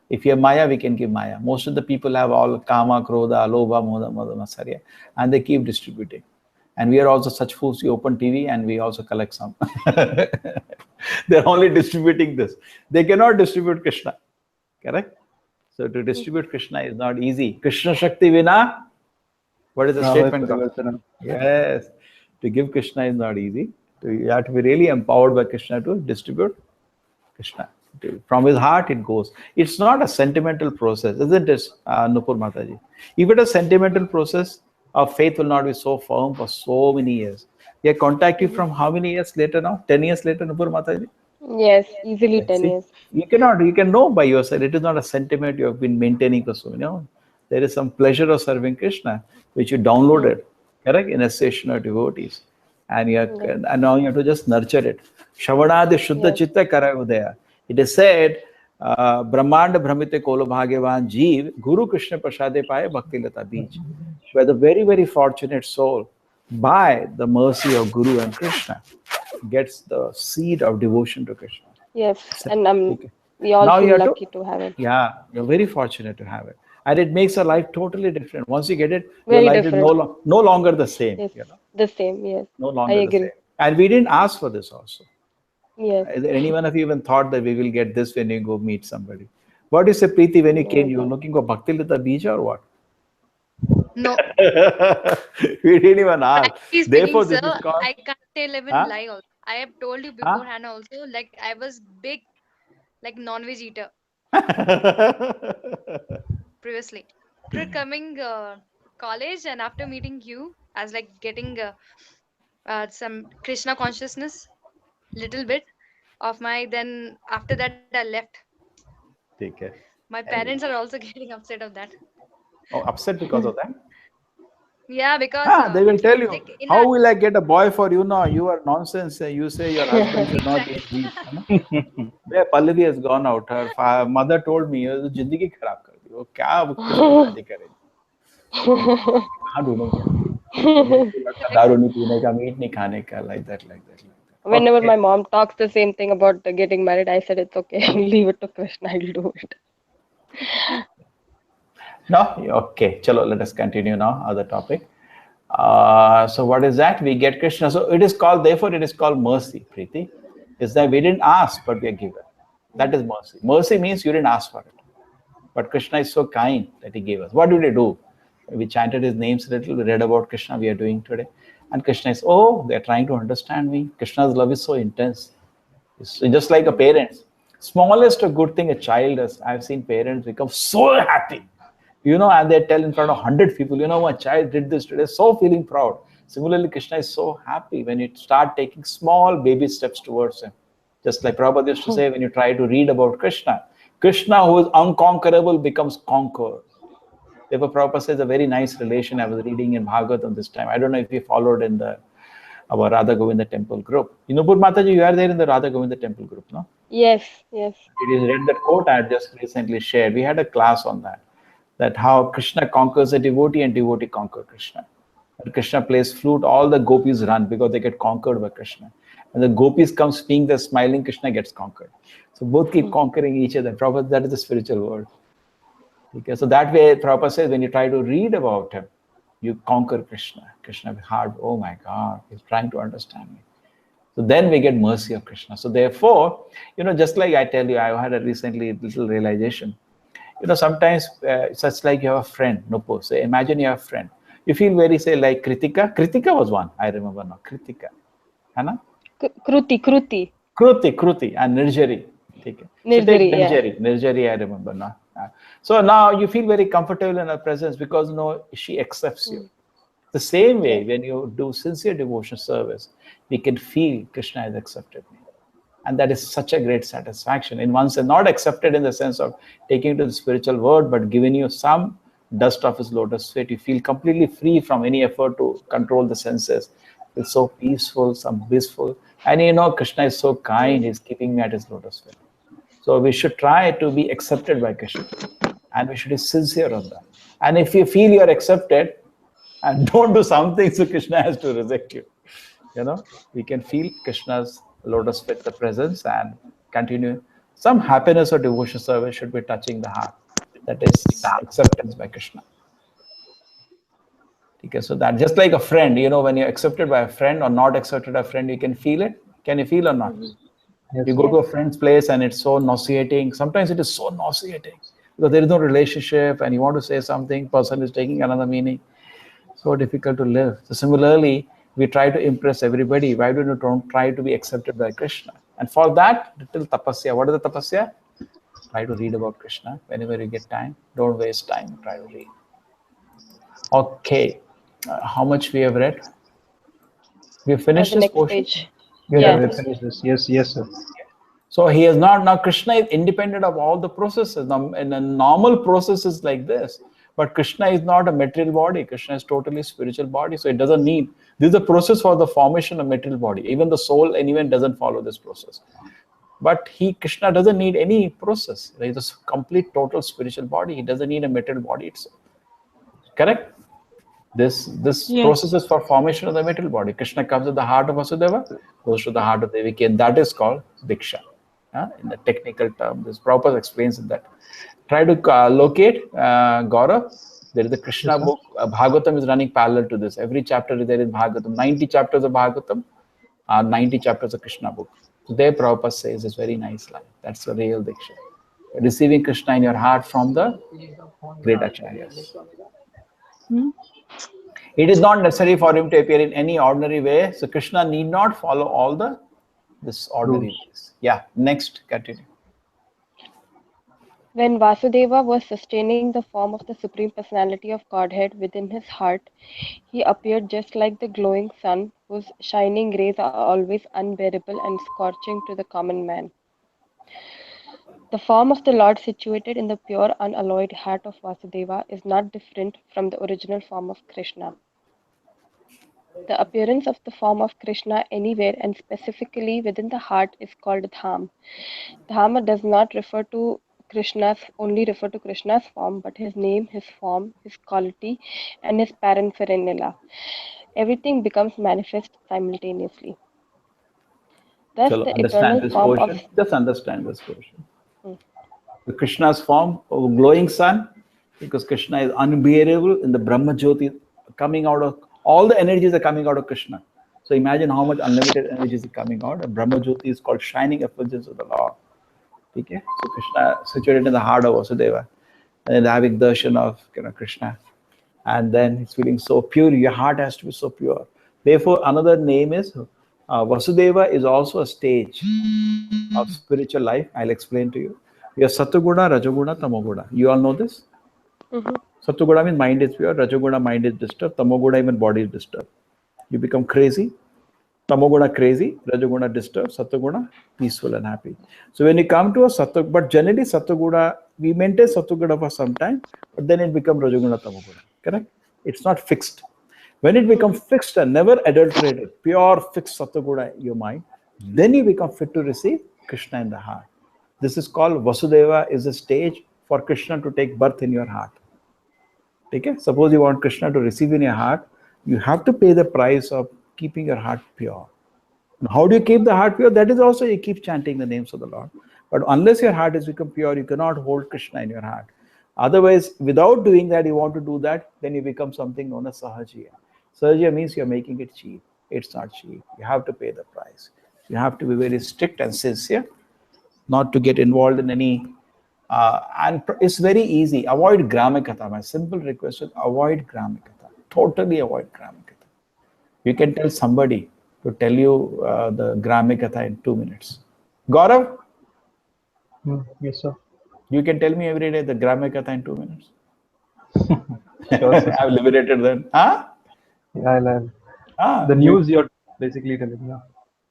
if you have Maya, we can give Maya. Most of the people have all Kama, Krodha, Lobha, Moda, Matsarya, and they keep distributing. And we are also such fools, we open TV and we also collect some. They're only distributing this. They cannot distribute Krishna. Correct? So to distribute Krishna is not easy. Krishna Shakti Vina, what is the statement? Yes. To give Krishna is not easy. You have to be really empowered by Krishna to distribute Krishna. From his heart it goes. It's not a sentimental process, isn't it, Nupur Mataji? If it is a sentimental process, our faith will not be so firm for so many years. We have contact you from how many years later now? 10 years later, Nupur Mataji? Yes, easily 10 years. You can know by yourself. It is not a sentiment you have been maintaining for so many. There is some pleasure of serving Krishna, which you downloaded, correct, in a session of devotees. And now you have to just nurture it. Shavanadi Shuddha Chitta Kara Udaya. It is said, Brahmanda Brahmite Kolo Bhagavan Jeev, Guru Krishna Prasade Paye Bhakti Lata Beach. Where the very, very fortunate soul, by the mercy of Guru and Krishna, gets the seed of devotion to Krishna. Yes, and we all feel lucky to have it. Yeah, you're very fortunate to have it. And it makes our life totally different. Once you get it, Very your life different. is no longer the same. Yes, the same, yes. No longer I the agree. same. And we didn't ask for this also. Yes. Is there any one of you even thought that we will get this when you go meet somebody? What do you say, Preeti, when you came, you were looking for Bhakti Lata Bija or what? No. We didn't even ask. Frankly speaking, Therefore, this sir, is called... I can't tell even lie also. I have told you beforehand also, like I was big, like non-veg eater previously. After coming college and after meeting you, as like getting some Krishna consciousness, little bit of my. Then after that, I left. Take care. My parents are also getting upset of that. Oh, upset because of that? Yeah, because They will tell you, like in how our will I get a boy for you now? You are nonsense. You say your husband should not eat exactly. wheat. Where Pallavi has gone out. Her mother told me, "ये तो जिंदगी खराब कर दी." वो क्या किसको शादी करेगी? कहाँ ढूंढेंगे? लड़की लड़का दारू नहीं पीने का, मीट नहीं खाने का, like that, like that, like that. Whenever Okay. my mom talks the same thing about getting married, I said it's okay. Leave it to Krishna. I'll do it. No? Okay. Chalo, let us continue now. Other topic. So what is that? We get Krishna. So it is called, therefore it is called mercy, Preeti. Is that we didn't ask, but we are given. That is mercy. Mercy means you didn't ask for it. But Krishna is so kind that he gave us. What did we do? We chanted his names a little, we read about Krishna, we are doing today. And Krishna is, oh, they're trying to understand me. Krishna's love is so intense. It's just like a parent. Smallest a good thing a child does. I've seen parents become so happy. And they tell in front of 100 people, my child did this today, so feeling proud. Similarly, Krishna is so happy when you start taking small baby steps towards him. Just like Prabhupada used to say, when you try to read about Krishna, Krishna who is unconquerable becomes conquered. Therefore, Prabhupada says a very nice relation I was reading in Bhagavatam this time. I don't know if you followed in our Radha Govinda temple group. Nupur Mataji, you are there in the Radha Govinda temple group, no? Yes. It is read that quote I had just recently shared. We had a class on that how Krishna conquers a devotee and devotee conquer Krishna. When Krishna plays flute, all the gopis run because they get conquered by Krishna. And the gopis come seeing the smiling Krishna gets conquered. So both keep conquering each other. Prabhupada, that is the spiritual world. Okay, so that way, Prabhupada says, when you try to read about him, you conquer Krishna. Krishna is hard. Oh my God, he's trying to understand me. So then we get mercy of Krishna. So therefore, just like I tell you, I had a recently little realization. Sometimes such like you have a friend, Nupur. So imagine you have a friend. You feel very, say, like Kritika. Kritika was one, I remember now. Kritika. Hana? Kruti. Kruti and Nirjari. Okay. So take Nirjari. Nirjari, I remember now. So now you feel very comfortable in her presence because she accepts you. The same way, when you do sincere devotion service, we can feel Krishna has accepted me. And that is such a great satisfaction. In one sense, not accepted in the sense of taking you to the spiritual world, but giving you some dust of his lotus feet. You feel completely free from any effort to control the senses. It's so peaceful, some blissful. And Krishna is so kind, he's keeping me at his lotus feet. So we should try to be accepted by Krishna. And we should be sincere on that. And if you feel you're accepted, and don't do something so Krishna has to reject you. We can feel Krishna's lotus feet, the presence, and continue. Some happiness or devotion service should be touching the heart. That is acceptance by Krishna. Okay, so that just like a friend, when you're accepted by a friend or not accepted by a friend, you can feel it. Can you feel or not? You go to a friend's place and it's so nauseating. Sometimes it is so nauseating because there is no relationship and you want to say something, person is taking another meaning. So difficult to live. So similarly, we try to impress everybody. Why don't you try to be accepted by Krishna? And for that, little tapasya. What is the tapasya? Try to read about Krishna whenever you get time. Don't waste time. Try to read. Okay. How much we have read? We have finished this portion. Page. We finished this. Yes, sir. So he is not, now Krishna is independent of all the processes. Now, in a normal process is like this. But Krishna is not a material body. Krishna is totally spiritual body. So it doesn't need, this is a process for the formation of material body. Even the soul anyway doesn't follow this process. But Krishna doesn't need any process. He is a complete total spiritual body. He doesn't need a material body itself. Correct? This process is for formation of the material body. Krishna comes to the heart of Vasudeva, goes to the heart of Devaki, and that is called Diksha. In the technical term, this Prabhupada explains that. Try to locate Gaurav. There is a Krishna book. Bhagavatam is running parallel to this. Every chapter there is Bhagavatam. 90 chapters of Bhagavatam, 90 chapters of Krishna book. So there Prabhupada says it's very nice line. That's the real Diksha. Receiving Krishna in your heart from the great acharyas. It is not necessary for him to appear in any ordinary way. So Krishna need not follow all this ordinary ways. Yeah, next, continue. When Vasudeva was sustaining the form of the Supreme Personality of Godhead within his heart, he appeared just like the glowing sun, whose shining rays are always unbearable and scorching to the common man. The form of the Lord situated in the pure, unalloyed heart of Vasudeva is not different from the original form of Krishna. The appearance of the form of Krishna anywhere and specifically within the heart is called dham. Dhama does not only refer to Krishna's form, but his name, his form, his quality, and his paraphernalia. Everything becomes manifest simultaneously. Thus, Chalo, the understand eternal this form of portion. Just understand this portion. The Krishna's form of a glowing sun, because Krishna is unbearable in the Brahma Jyoti, coming out of all the energies are coming out of Krishna. So imagine how much unlimited energies are coming out. And Brahma Jyoti is called shining effulgence of the Lord. Okay? So Krishna situated in the heart of Vasudeva, and having darshan of Krishna, and then he's feeling so pure. Your heart has to be so pure. Therefore, another name is Vasudeva is also a stage of spiritual life. I'll explain to you. We have Satoguna, Rajoguna, Tamoguna. You all know this? Satoguna means mind is pure, Rajoguna mind is disturbed, Tamoguna even body is disturbed. You become crazy, Tamoguna crazy, Rajoguna disturbed, Satoguna peaceful and happy. So when you come to a Satoguna, but generally Satoguna, we maintain Satoguna for some time, but then it becomes Rajoguna, Tamoguna. Correct? It's not fixed. When it becomes fixed and never adulterated, pure fixed Satoguna in your mind, then you become fit to receive Krishna in the heart. This is called Vasudeva is a stage for Krishna to take birth in your heart. Okay? Suppose you want Krishna to receive in your heart, you have to pay the price of keeping your heart pure. And how do you keep the heart pure? That is also you keep chanting the names of the Lord. But unless your heart has become pure, you cannot hold Krishna in your heart. Otherwise, without doing that, you want to do that, then you become something known as Sahajiya. Sahajiya means you're making it cheap. It's not cheap. You have to pay the price. You have to be very strict and sincere, not to get involved in any, and it's very easy. Avoid Gramakatha. My simple request is avoid Gramakatha. Totally avoid Gramakatha. You can tell somebody to tell you the Gramakatha in 2 minutes. Gaurav? Yes, sir. You can tell me every day the Gramakatha in 2 minutes. Sure, sir. I've liberated them. Huh? Yeah, the news you're basically telling me.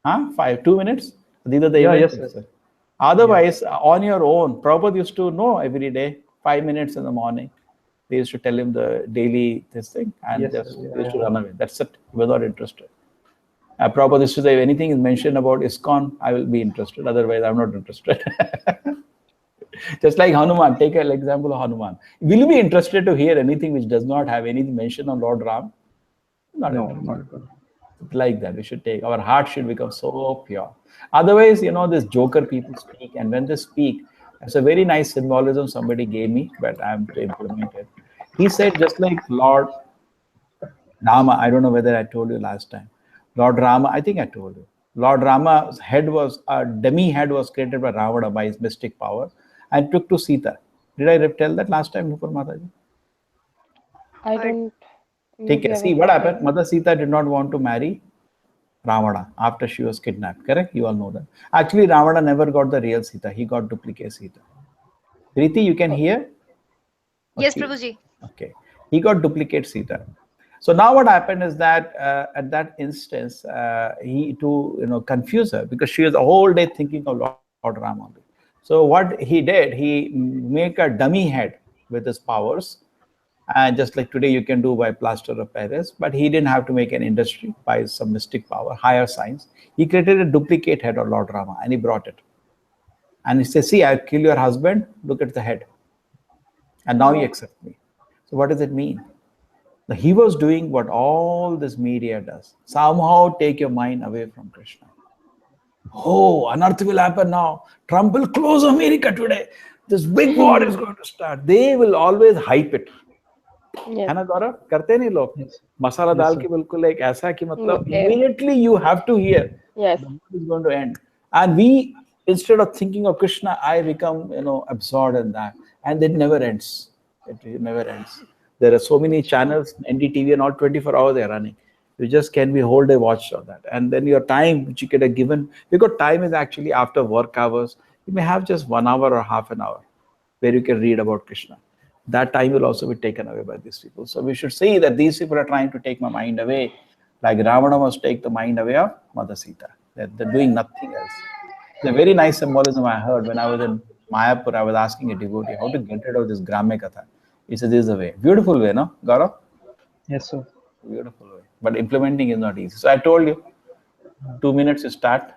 Yeah. 2 minutes? These are the yes, sir. Otherwise, on your own, Prabhupada used to know every day, 5 minutes in the morning. They used to tell him the daily this thing, and they used to run away. That's it. He was not interested. Prabhupada used to say, if anything is mentioned about ISKCON, I will be interested. Otherwise, I'm not interested. Just like Hanuman, take an example of Hanuman. Will you be interested to hear anything which does not have anything mentioned on Lord Ram? Not at all. Like that, we should take, our heart should become so pure. Otherwise, this joker people speak, and when they speak, it's a very nice symbolism somebody gave me, but I'm to implement it. He said, just like Lord Rama, I don't know whether I told you last time. Lord Rama, I think I told you. Lord Rama's head was, a demi head was created by Ravana by his mystic power and took to Sita. Did I tell that last time, Nupur Mataji? I don't. See what happened? Mother Sita did not want to marry Ravana after she was kidnapped. Correct? You all know that. Actually, Ravana never got the real Sita. He got duplicate Sita. Preeti, you can hear? Yes, Prabhuji. Okay. He got duplicate Sita. So now what happened is that at that instance, he to confuse her, because she was the whole day thinking of Lord Rama. So what he did, he make a dummy head with his powers. And just like today you can do by plaster of Paris, but he didn't have to make an industry by some mystic power, higher science. He created a duplicate head of Lord Rama and he brought it. And he says, see, I'll kill your husband, look at the head. And now you accept me. So what does it mean? He was doing what all this media does. Somehow take your mind away from Krishna. Oh, anartha will happen now. Trump will close America today. This big war is going to start. They will always hype it. है ना गौरव, करते नहीं लोग मसाला डाल के बिल्कुल एक ऐसा कि मतलब immediately you have to hear the war is going to end, and we, instead of thinking of Krishna, I become absorbed in that, and it never ends. It never ends. There are so many channels, NDTV and all, 24 hours they're running. You just can be whole day watch of that, and then your time which you could have given, because time is actually after work hours, you may have just 1 hour or half an hour. where you can read about Krishna. That time will also be taken away by these people. So we should see that these people are trying to take my mind away, like Ravana must take the mind away of Mother Sita. They're doing nothing else. It's a very nice symbolism I heard when I was in Mayapur. I was asking a devotee how to get rid of this Gramya Katha. He said, this is the way. Beautiful way, no, Gaurav? Yes, sir. Beautiful way. But implementing is not easy. So I told you, 2 minutes to start,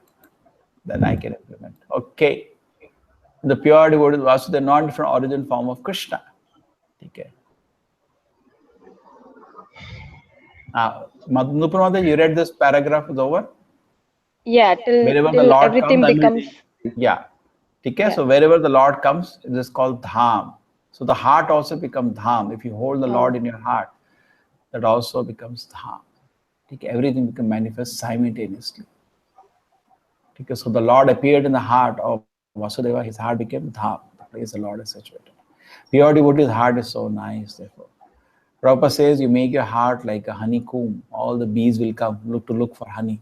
then I can implement. Okay. The pure devotees also the non-different origin form of Krishna. Okay. Nupur, you read this paragraph is over? Yeah, Wherever the till Lord everything comes, becomes. yeah. Okay? Yeah. So wherever the Lord comes, it is called dham. So the heart also becomes dham. If you hold the Lord in your heart, that also becomes dham. Okay? Everything can manifest simultaneously. Okay? So the Lord appeared in the heart of Vasudeva. His heart became dham, the place the Lord is situated. Pure devotee's heart is so nice, therefore. Prabhupada says you make your heart like a honeycomb. All the bees will come to look for honey.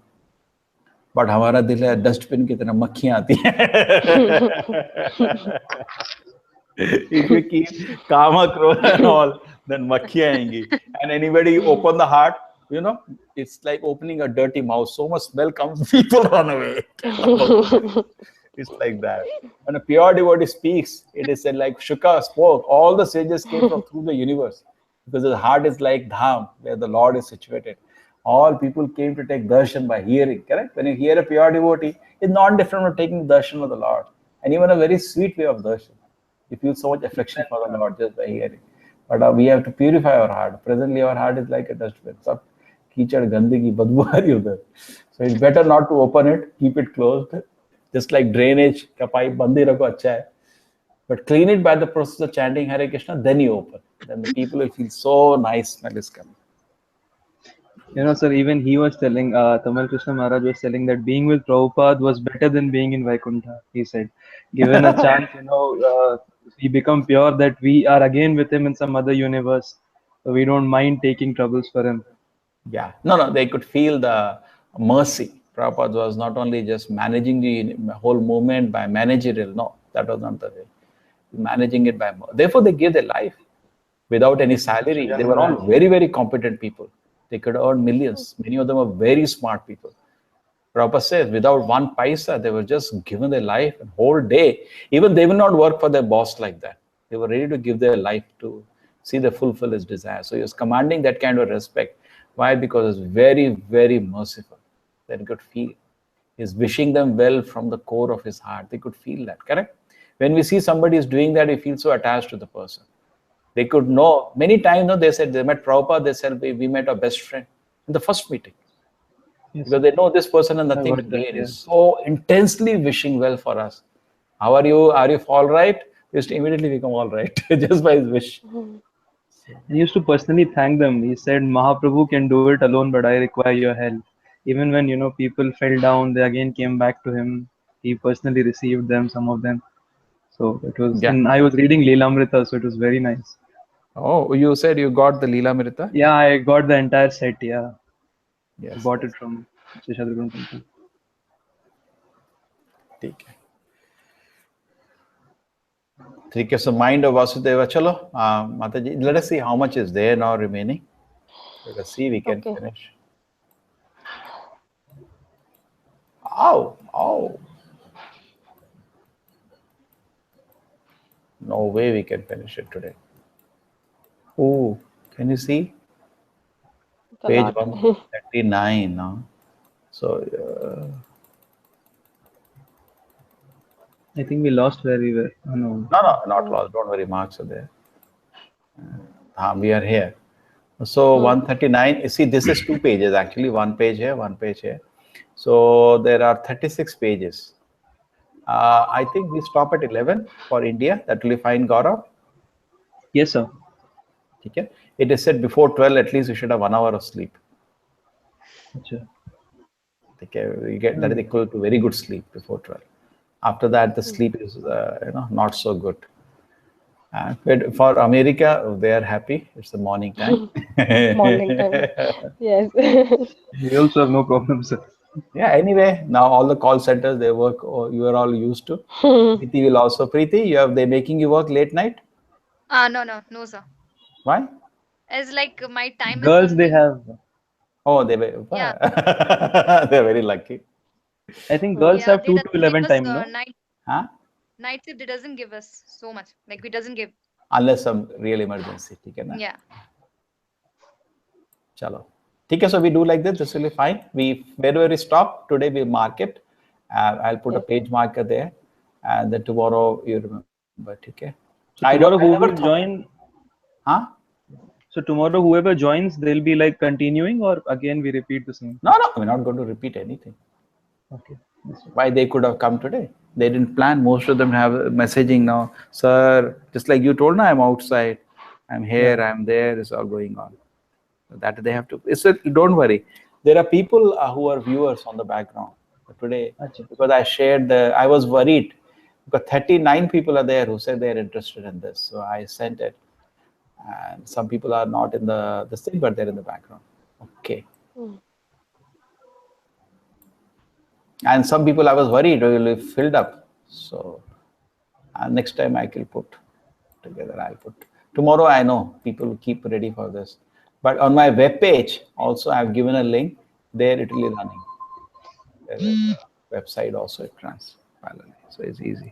But हमारा दिल है dustbin की तरह मक्खियां आती हैं. If you keep Kama, Krodha and all, then makkhiyan aayingi. And anybody open the heart, you know, it's like opening a dirty mouth. So much smell comes, people run away. It's like that. When a pure devotee speaks, it is said like Shuka spoke. All the sages came from through the universe. Because the heart is like Dham, where the Lord is situated. All people came to take darshan by hearing, correct? When you hear a pure devotee, it's not different from taking darshan of the Lord. And even a very sweet way of darshan. You feel so much affection for the Lord just by hearing. But we have to purify our heart. Presently, our heart is like a dustbin. So it's better not to open it, keep it closed. Just like drainage, ka pipe bandi rakho acha hai. But clean it by the process of chanting Hare Krishna, then you open. Then the people will feel so nice, smell is coming. You know, sir, even he was telling, Tamal Krishna Maharaj was telling that being with Prabhupada was better than being in Vaikuntha, he said. Given a chance, you know, we become pure, that we are again with him in some other universe. So we don't mind taking troubles for him. Yeah. No, they could feel the mercy. Prabhupada was not only just managing the whole movement by managerial. No, that was not the way. Managing it by... Therefore, they gave their life without any salary. They were all very, very competent people. They could earn millions. Many of them are very smart people. Prabhupada says, without one paisa, they were just given their life and whole day. Even they will not work for their boss like that. They were ready to give their life to see the fulfill his desire. So he was commanding that kind of respect. Why? Because it's very, very merciful. They could feel. He's wishing them well from the core of his heart. They could feel that, correct? When we see somebody is doing that, we feel so attached to the person. They could know. Many times, they said they met Prabhupada, they said, we met our best friend in the first meeting. Yes. Because they know this person has nothing to gain. Is so intensely wishing well for us. How are you? Are you all right? Just immediately become all right, just by his wish. He used to personally thank them. He said, Mahaprabhu can do it alone, but I require your help. Even when, you know, people fell down, they again came back to him. He personally received them, some of them. So it was, and I was reading Leelamrita, so it was very nice. Oh, you said you got the Leelamrita? Yeah, I got the entire set, yeah. Yes. I bought it from Sheshadrigun Temple. Okay, so mind of Vasudeva. Chalo, Mataji, let us see how much is there now remaining. Let us see, we can finish. Oh. No way we can finish it today. Oh, can you see? Page 139 now. So, I think we lost where we were. Oh, no, not lost. Don't worry, marks are there. We are here. So 139. You see, this is 2 pages actually. 1 page here, 1 page here. So there are 36 pages. I think we stop at 11 for India. That will be fine, Gaurav? Yes, sir. Okay. It is said before 12, at least you should have 1 hour of sleep. Okay. We get that is equal to very good sleep before 12. After that, the sleep is not so good. But for America, they are happy. It's the morning time. Morning time. Yes. We also have no problem, sir. Yeah, anyway, now all the call centers, they work, or you are all used to. Preeti will also. Preeti, they making you work late night? No, sir. Why? As like my time is Girls, they something. have. Oh, they were. Yeah, They're very lucky. I think girls yeah. have They 2 to doesn't give 11 us time, no? Huh? night shift. They doesn't give us so much. Like we doesn't give. Unless some real emergency. ठीक है ना? Yeah. चलो. ठीक है, so we do like this. This will be fine. Wherever we stop today, we mark it. I'll put a page marker there, and then tomorrow you remember. ठीक है? So I tomorrow, never whoever thought. join. Huh? So tomorrow, whoever joins, they'll be like continuing, or again we repeat the same. No, we're not going to repeat anything. Okay. Why they could have come today? They didn't plan. Most of them have messaging now, sir. Just like you told, now I'm outside, I'm here, I'm there. It's all going on. That they have to. Don't worry. There are people who are viewers on the background today. Achha. Because I shared I was worried because 39 people are there who said they're interested in this. So I sent it, and some people are not in the thing, but they're in the background. Okay. And some people I was worried will be filled up. So next time I will put together. I'll put tomorrow. I know people will keep ready for this, but on my web page also I've given a link. There it will be running. There is a website also it runs parallelly, so it's easy.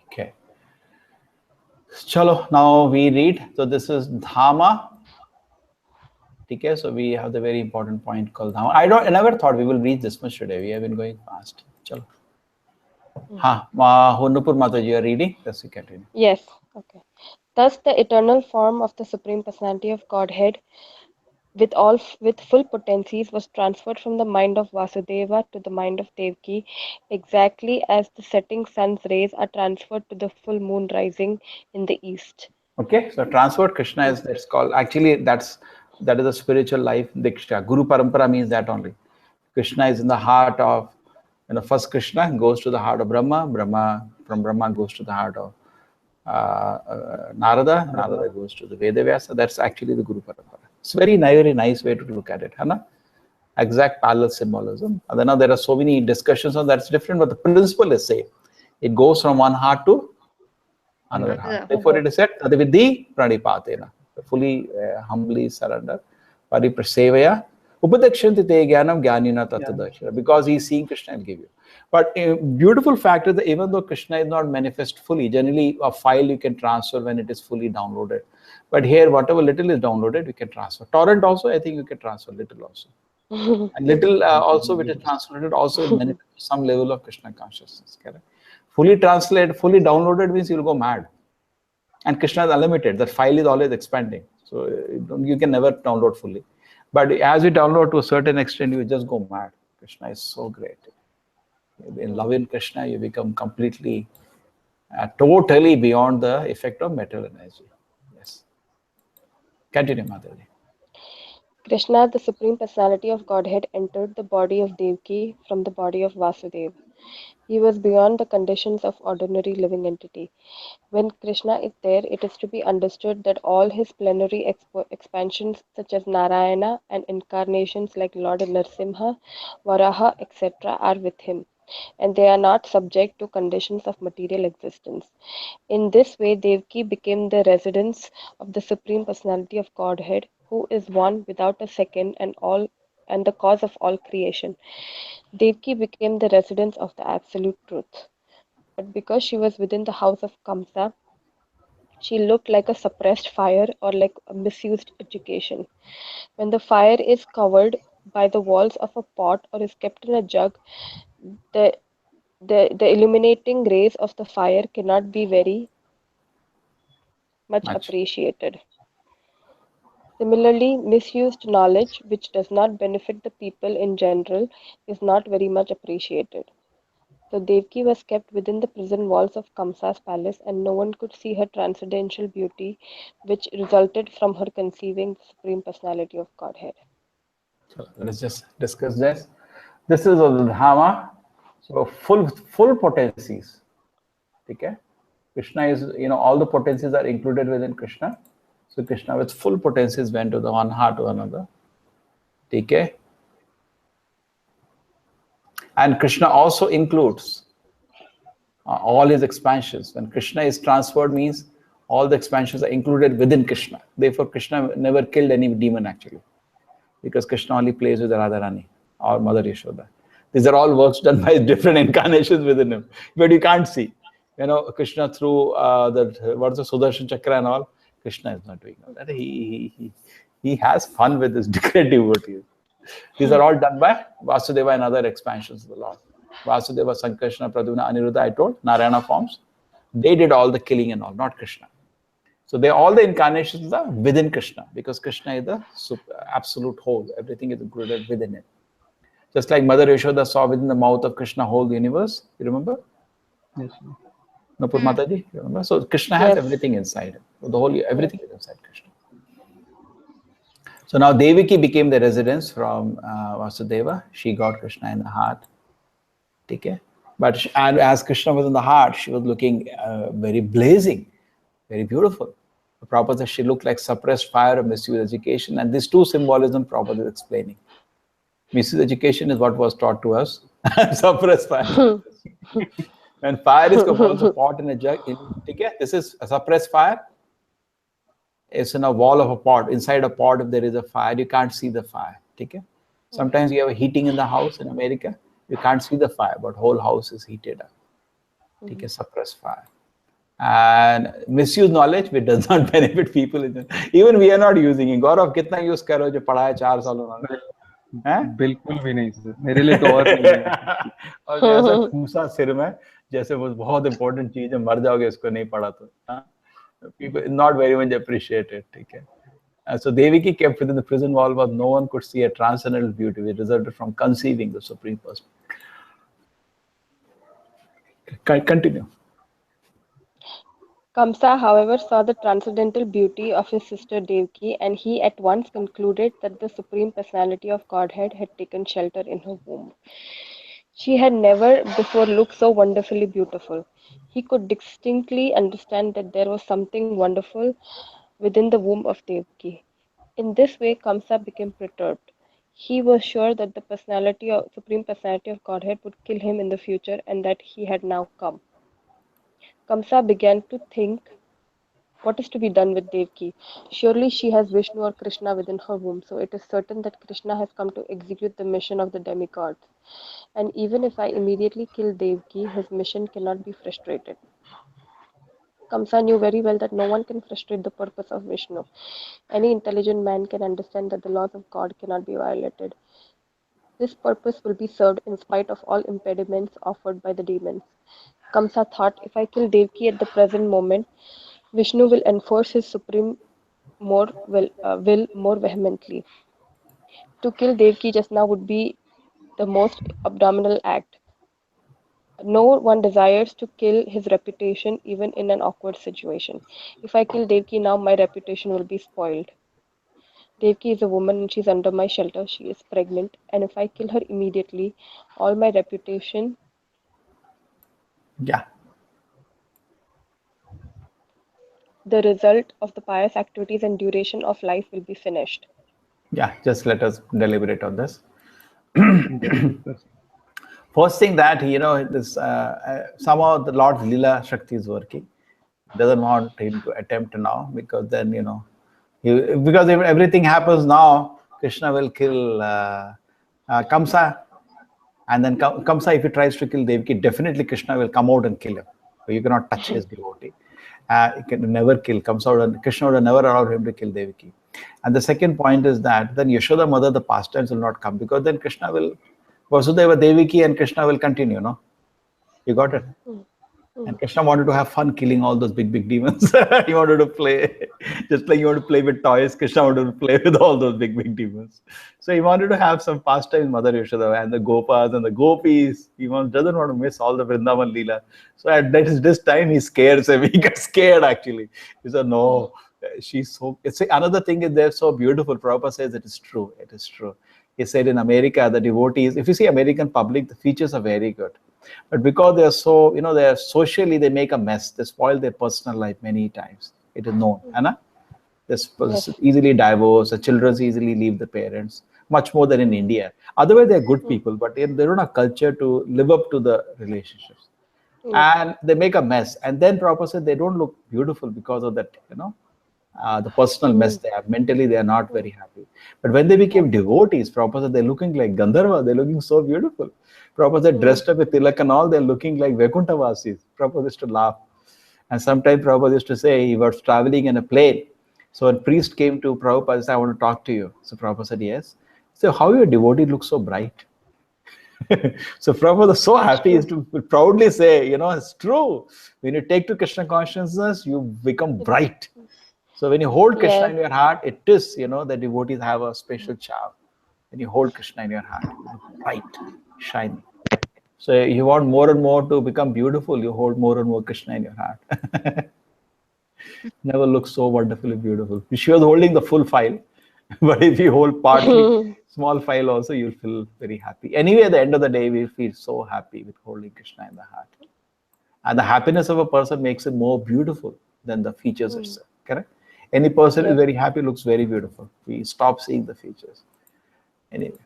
Okay. Chalo, now we read. So this is Dhama. Okay, so we have the very important point called Dhama. I never thought we will reach this much today. We have been going fast. Chalo. Nupur Mataji, you are reading? Let's continue. Yes. Okay. Thus, the eternal form of the Supreme Personality of Godhead, with full potencies, was transferred from the mind of Vasudeva to the mind of Devaki, exactly as the setting sun's rays are transferred to the full moon rising in the east. Okay, so transferred Krishna is that's called actually that is a spiritual life Diksha. Guru Parampara means that only. Krishna is in the heart of, first Krishna goes to the heart of Brahma. From Brahma goes to the heart of Narada. Narada goes to the Vedavyasa. That's actually the Guru Parampara. It's very nice way to look at it, Hana? Exact parallel symbolism. And then now there are so many discussions on that's different, but the principle is same. It goes from one heart to another heart. Therefore, it is said, Tadividhi Pranipatena. Fully, humbly surrender. Pariprasevaya. Upadakshanti te jnanam jnanina tattadakshara. Because he is seeing Krishna, will give you. But a beautiful fact is that even though Krishna is not manifest fully, generally a file you can transfer when it is fully downloaded. But here, whatever little is downloaded, we can transfer. Torrent also, I think you can transfer little also. And little also which is translated also manifests some level of Krishna consciousness. Correct? Fully translated, fully downloaded means you'll go mad. And Krishna is unlimited. That file is always expanding. So you can never download fully. But as you download to a certain extent, you just go mad. Krishna is so great. In loving Krishna, you become completely, totally beyond the effect of material energy. Yes. Continue, Mataji. Krishna, the Supreme Personality of Godhead, entered the body of Devaki from the body of Vasudeva. He was beyond the conditions of ordinary living entity. When Krishna is there, it is to be understood that all his plenary expansions, such as Narayana, and incarnations like Lord Narsimha, Varaha, etc., are with him, and they are not subject to conditions of material existence. In this way, Devaki became the residence of the Supreme Personality of Godhead, who is one without a second and the cause of all creation. Devaki became the residence of the Absolute Truth. But because she was within the house of Kamsa, she looked like a suppressed fire or like a misused education. When the fire is covered by the walls of a pot or is kept in a jug, the illuminating rays of the fire cannot be very much appreciated. Similarly, misused knowledge, which does not benefit the people in general, is not very much appreciated. So Devaki was kept within the prison walls of Kamsa's palace, and no one could see her transcendental beauty, which resulted from her conceiving the Supreme Personality of Godhead. So let's just discuss this. This is the Dhama. So full potencies. Okay? Krishna is, all the potencies are included within Krishna. So Krishna with full potencies went to the one heart to another. Okay. And Krishna also includes all his expansions. When Krishna is transferred means all the expansions are included within Krishna. Therefore, Krishna never killed any demon actually, because Krishna only plays with Radharani or Mother Yashoda. These are all works done by different incarnations within him, but you can't see. Krishna through what's the Sudarshan Chakra and all. Krishna is not doing all that. He has fun with his different devotees. These are all done by Vasudeva and other expansions of the Lord. Vasudeva, Sankarshana, Pradyumna, Aniruddha, I told, Narayana forms. They did all the killing and all, not Krishna. So all the incarnations are within Krishna, because Krishna is the absolute whole. Everything is included within it. Just like Mother Yashoda saw within the mouth of Krishna whole universe. You remember? Yes. Nupur Mataji, you remember? So Krishna has everything inside him. So everything is inside Krishna. So now Devaki became the residence from Vasudeva. She got Krishna in the heart. Okay? But as Krishna was in the heart, she was looking very blazing, very beautiful. Prabhupada says she looked like suppressed fire of misused education. And these two symbolism Prabhupada is explaining. Misused education is what was taught to us. Suppressed fire. When fire is composed of a pot in a jug, this is a suppressed fire. It's in a wall of a pot. Inside a pot, if there is a fire, you can't see the fire. Okay? Sometimes you have a heating in the house in America. You can't see the fire, but whole house is heated up. Okay? Suppressed fire. And misuse knowledge, which does not benefit people. Even we are not using it. Gaurav, kitna use karo jo padha hai 4 साल उन्होंने? बिल्कुल भी नहीं sir, मेरे लिए तो और नहीं है। और जैसे फूसा सिर में, जैसे वो बहुत इंपॉर्टेंट चीज है, मर जाओगे इसको नहीं पढ़ा तो. People not very much appreciated. Okay. So Devaki kept within the prison wall, but no one could see a transcendental beauty which resulted from conceiving the Supreme Person. Continue. Kamsa, however, saw the transcendental beauty of his sister Devaki, and he at once concluded that the Supreme Personality of Godhead had taken shelter in her womb. She had never before looked so wonderfully beautiful. He could distinctly understand that there was something wonderful within the womb of Devaki. In this way, Kamsa became perturbed. He was sure that the Supreme Personality of Godhead would kill him in the future, and that he had now come. Kamsa began to think, what is to be done with Devaki? Surely she has Vishnu or Krishna within her womb, so it is certain that Krishna has come to execute the mission of the demigods. And even if I immediately kill Devaki, his mission cannot be frustrated. Kamsa knew very well that no one can frustrate the purpose of Vishnu. Any intelligent man can understand that the laws of God cannot be violated. This purpose will be served in spite of all impediments offered by the demons. Kamsa thought, if I kill Devaki at the present moment, Vishnu will enforce his supreme will more vehemently. To kill Devaki just now would be the most abominable act. No one desires to kill his reputation even in an awkward situation. If I kill Devaki now, my reputation will be spoiled. Devaki is a woman and she's under my shelter. She is pregnant, and if I kill her immediately, all my reputation. Yeah. The result of the pious activities and duration of life will be finished. Yeah, just let us deliberate on this. First thing that, this somehow the Lord's Leela Shakti is working. Doesn't want him to attempt now, because then, because if everything happens now, Krishna will kill Kamsa. And then Kamsa, if he tries to kill Devaki, definitely Krishna will come out and kill him. So you cannot touch his devotee. He can never kill. Krishna would have never allowed him to kill Devaki. And the second point is that then Yashoda mother, the pastimes will not come, because then Krishna will, Vasudeva, Devaki and Krishna will continue, You got it? And Krishna wanted to have fun killing all those big demons. He wanted to play, just like you want to play with toys, Krishna wanted to play with all those big demons. So he wanted to have some pastime, Mother Yashoda, and the Gopas and the Gopis. He doesn't want to miss all the Vrindavan Leela. So at this time, he scares him. He gets scared, actually. He said, no, she's so... Another thing is, they're so beautiful. Prabhupada says it is true. It is true. He said in America, the devotees, if you see American public, the features are very good. But because they are so, they are socially, they make a mess. They spoil their personal life many times. It is known. Anna? This person easily divorce, the children easily leave the parents, much more than in India. Otherwise, they're good people, but they don't have culture to live up to the relationships. And they make a mess. And then Prabhupada said they don't look beautiful because of that, the personal mess they have. Mentally, they are not very happy. But when they became devotees, Prabhupada said they're looking like Gandharva, they're looking so beautiful. Prabhupada said dressed up with tilak and all, they're looking like Vaikuntavasis. Prabhupada used to laugh. And sometimes Prabhupada used to say he was traveling in a plane. So a priest came to Prabhupada and said, I want to talk to you. So Prabhupada said, yes. So how your devotee looks so bright? So Prabhupada was so happy is to proudly say, it's true. When you take to Krishna consciousness, you become bright. So when you hold Krishna in your heart, it is, the devotees have a special charm. When you hold Krishna in your heart, bright, shiny. So you want more and more to become beautiful, you hold more and more Krishna in your heart. Never looks so wonderfully beautiful. She was holding the full file, but if you hold partly, small file also, you'll feel very happy. Anyway, at the end of the day, we feel so happy with holding Krishna in the heart. And the happiness of a person makes it more beautiful than the features itself, correct? Any person who is very happy looks very beautiful. We stop seeing the features. Anyway,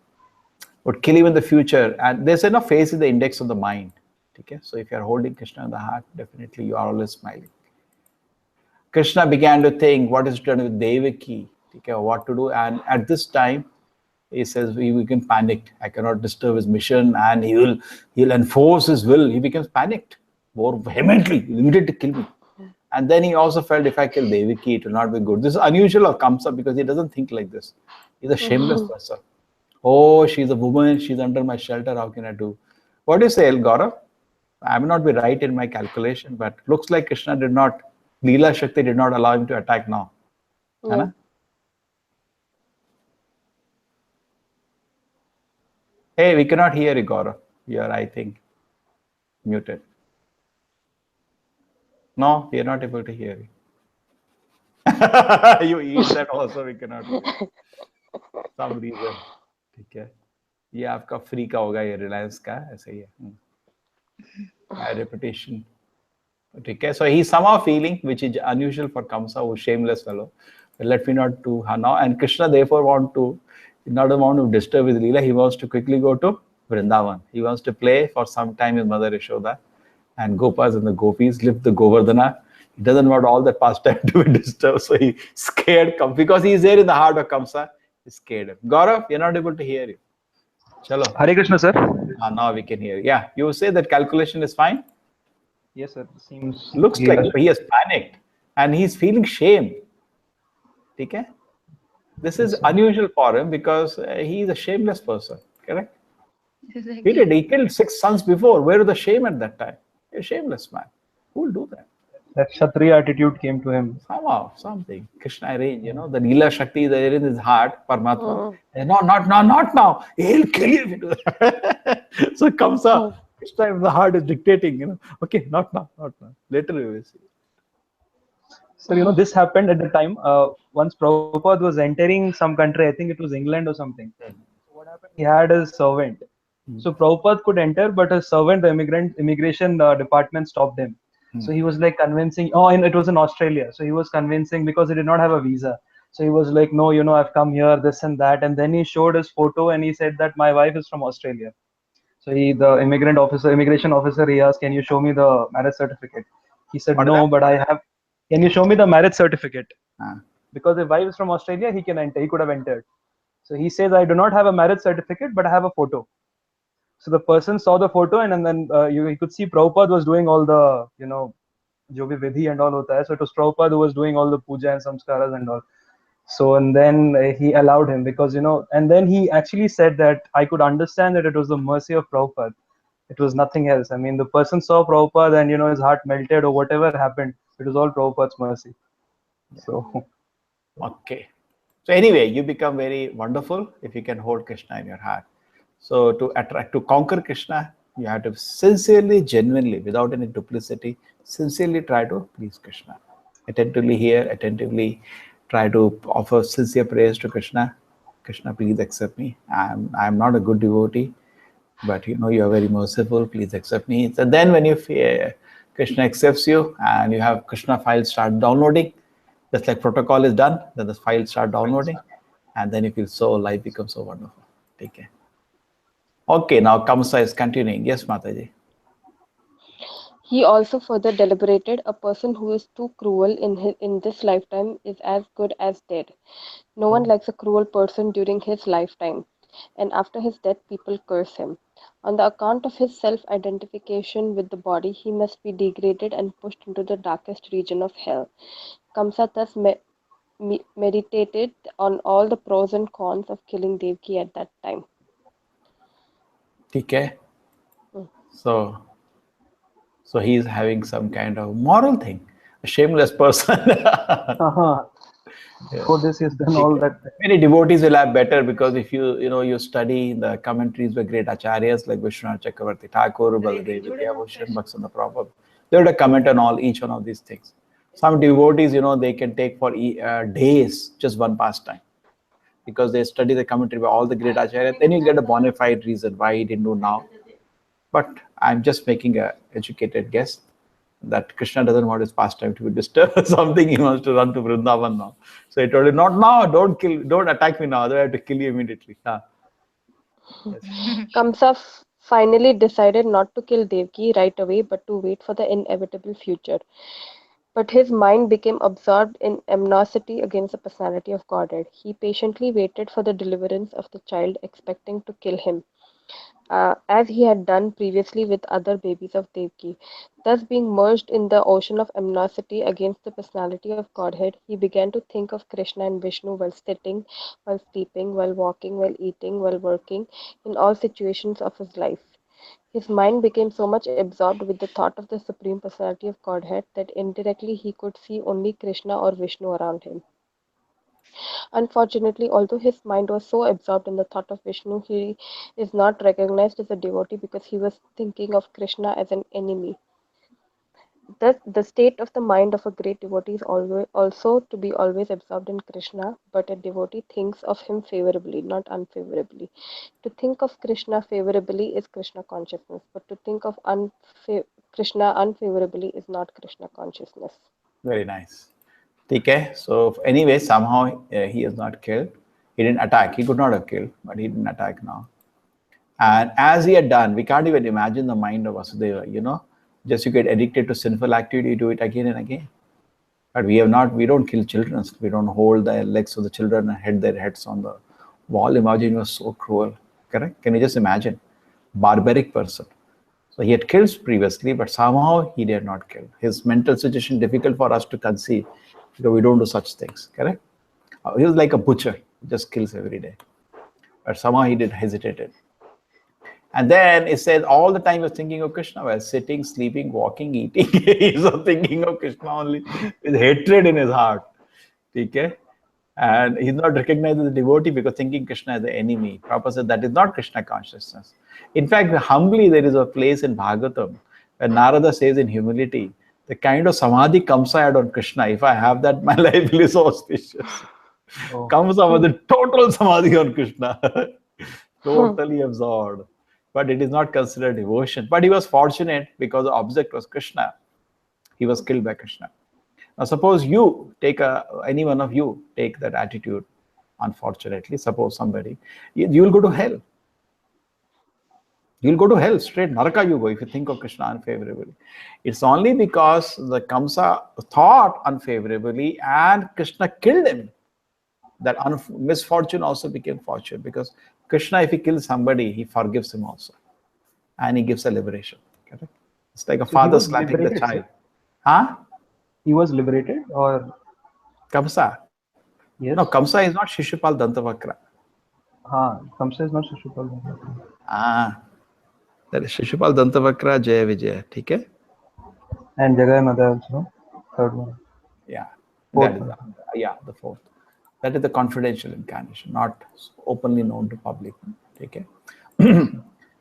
would kill him in the future. And there's enough face in the index of the mind. Okay? So if you're holding Krishna in the heart, definitely you are always smiling. Krishna began to think what is done with Devaki, okay, what to do. And at this time, he says, he became panicked. I cannot disturb his mission, and he'll enforce his will. He becomes panicked more vehemently. He needed to kill me. And then he also felt, if I kill Devaki, it will not be good. This is unusual of Kamsa because he doesn't think like this. He's a shameless person. Oh, she's a woman. She's under my shelter. How can I do? What do you say, Gaurav? I may not be right in my calculation, but looks like Krishna did not, Leela Shakti did not allow him to attack now. Yeah. Hey, we cannot hear you, Gaurav. You're, I think, muted. No, we are not able to hear you. You eat that also, we cannot hear. Some reason. Okay. ये आपका free का होगा, ये रिलायंस का ऐसे ही है. Repetition. Okay. So he's somehow feeling, which is unusual for Kamsa, who shameless fellow. But let me not do now. And Krishna therefore want to disturb his Leela. He wants to quickly go to Vrindavan. He wants to play for some time with Mother Yashoda and Gopas and the Gopis, lift the Govardhana. He doesn't want all that pastime to be disturbed. So he scared because he is there in the heart of Kamsa. He scared him. Gaurav, we are not able to hear you. Chalo. Hare Krishna, sir. Now we can hear you. Yeah, you say that calculation is fine? Yes, sir. Seems looks like he has panicked and he's feeling shame. Okay? This is unusual for him because he is a shameless person. Correct? He killed 6 sons before. Where was the shame at that time? A shameless man. Who will do that? That Kshatriya attitude came to him. Somehow, something. Krishna arranged, the Leela Shakti is there in his heart, Paramatma. No, not now. He'll kill you if you do that. So Kamsa, Krishna in the heart is dictating, okay, not now. Later we will see. So, this happened at the time, once Prabhupada was entering some country, I think it was England or something. So what happened? He had a servant. So Prabhupada could enter, but his servant, the immigration department stopped him. So he was like convincing, and it was in Australia. So he was convincing because he did not have a visa. So he was like, no, I've come here, this and that. And then he showed his photo and he said that my wife is from Australia. So the immigration officer, he asked, can you show me the marriage certificate? He said, no, but I have, can you show me the marriage certificate? Because if wife is from Australia, he can enter, he could have entered. So he says, I do not have a marriage certificate, but I have a photo. So the person saw the photo and then you could see Prabhupada was doing all the, jo bhi vidhi and all hota hai. So it was Prabhupada who was doing all the puja and samskaras and all. So, and then he allowed him because, and then he actually said that I could understand that it was the mercy of Prabhupada. It was nothing else. I mean, the person saw Prabhupada and, his heart melted or whatever happened. It was all Prabhupada's mercy. So. Okay. So anyway, you become very wonderful if you can hold Krishna in your heart. So to conquer Krishna, you have to sincerely, genuinely, without any duplicity, sincerely try to please Krishna. Attentively hear, attentively try to offer sincere prayers to Krishna. Krishna, please accept me. I'm not a good devotee, but you are very merciful. Please accept me. So then when Krishna accepts you and you have Krishna files start downloading, Just like protocol is done, then the files start downloading, and then you feel so life becomes so wonderful. Okay. Okay, now Kamsa is continuing. Yes, Mataji. He also further deliberated, a person who is too cruel in this lifetime is as good as dead. No one likes a cruel person during his lifetime, and after his death, people curse him. On the account of his self identification with the body, he must be degraded and pushed into the darkest region of hell. Kamsa thus meditated on all the pros and cons of killing Devki at that time. Okay. So he's having some kind of moral thing, a shameless person. For this, he has done all that. Many devotees will have better, because if you study the commentaries by great acharyas like Vishwanath Chakravarti Thakur, Baladev Vidyabhushan, Bhaksana Prabhupada, they would have comment on each one of these things. Some devotees, they can take for days just one pastime, because they study the commentary by all the great acharyas. Then you get a bona fide reason why he didn't do now. But I'm just making an educated guess that Krishna doesn't want his pastime to be disturbed. Something he wants to run to Vrindavan now. So he told him, not now, don't attack me now, otherwise I have to kill you immediately. Kamsa finally decided not to kill Devki right away, but to wait for the inevitable future. But his mind became absorbed in animosity against the personality of Godhead. He patiently waited for the deliverance of the child, expecting to kill him, as he had done previously with other babies of Devki. Thus, being merged in the ocean of animosity against the personality of Godhead, he began to think of Krishna and Vishnu while sitting, while sleeping, while walking, while eating, while working, in all situations of his life. His mind became so much absorbed with the thought of the Supreme Personality of Godhead that indirectly he could see only Krishna or Vishnu around him. Unfortunately, although his mind was so absorbed in the thought of Vishnu, he is not recognized as a devotee because he was thinking of Krishna as an enemy. Thus, the state of the mind of a great devotee is also to be always absorbed in Krishna, but a devotee thinks of him favorably, not unfavorably. To think of Krishna favorably is Krishna consciousness, but to think of Krishna unfavorably is not Krishna consciousness. Very nice. Okay, so anyway, somehow he is not killed. He didn't attack. He could not have killed, but he didn't attack now. And as he had done, we can't even imagine the mind of Vasudeva, just you get addicted to sinful activity, you do it again and again. But we don't kill children. We don't hold the legs of the children and hit their heads on the wall. Imagine you were so cruel, correct? Can you just imagine? Barbaric person. So he had killed previously, but somehow he did not kill. His mental situation difficult for us to conceive, because we don't do such things, correct? He was like a butcher, just kills every day. But somehow he did hesitated. And then it says all the time he was thinking of Krishna while sitting, sleeping, walking, eating. He was thinking of Krishna only with hatred in his heart. Okay? And he's not recognized as a devotee because thinking Krishna as the enemy. Prabhupada said that is not Krishna consciousness. In fact, humbly, there is a place in Bhagavatam where Narada says in humility, the kind of samadhi Kamsa had on Krishna, if I have that, my life will be so auspicious. Kamsa was a total samadhi on Krishna. Totally absorbed. But it is not considered devotion. But he was fortunate because the object was Krishna. He was killed by Krishna. Now suppose you take any one of you take that attitude, unfortunately, suppose somebody, you will go to hell. You will go to hell, straight Naraka you go if you think of Krishna unfavorably. It's only because the Kamsa thought unfavorably and Krishna killed him that misfortune also became fortune, because Krishna, if he kills somebody, he forgives him also. And he gives a liberation. Correct? It's like a father slapping the child. Huh? He was liberated, or? Kamsa? Yes. No, Kamsa is not Shishupal Dantavakra. Kamsa is not Shishupal Dantavakra. That is Shishupal Dantavakra Jaya Vijaya. Okay? And Jagai Mada also, third one. Yeah. Fourth. The fourth. That is the confidential incarnation, not openly known to public. Okay?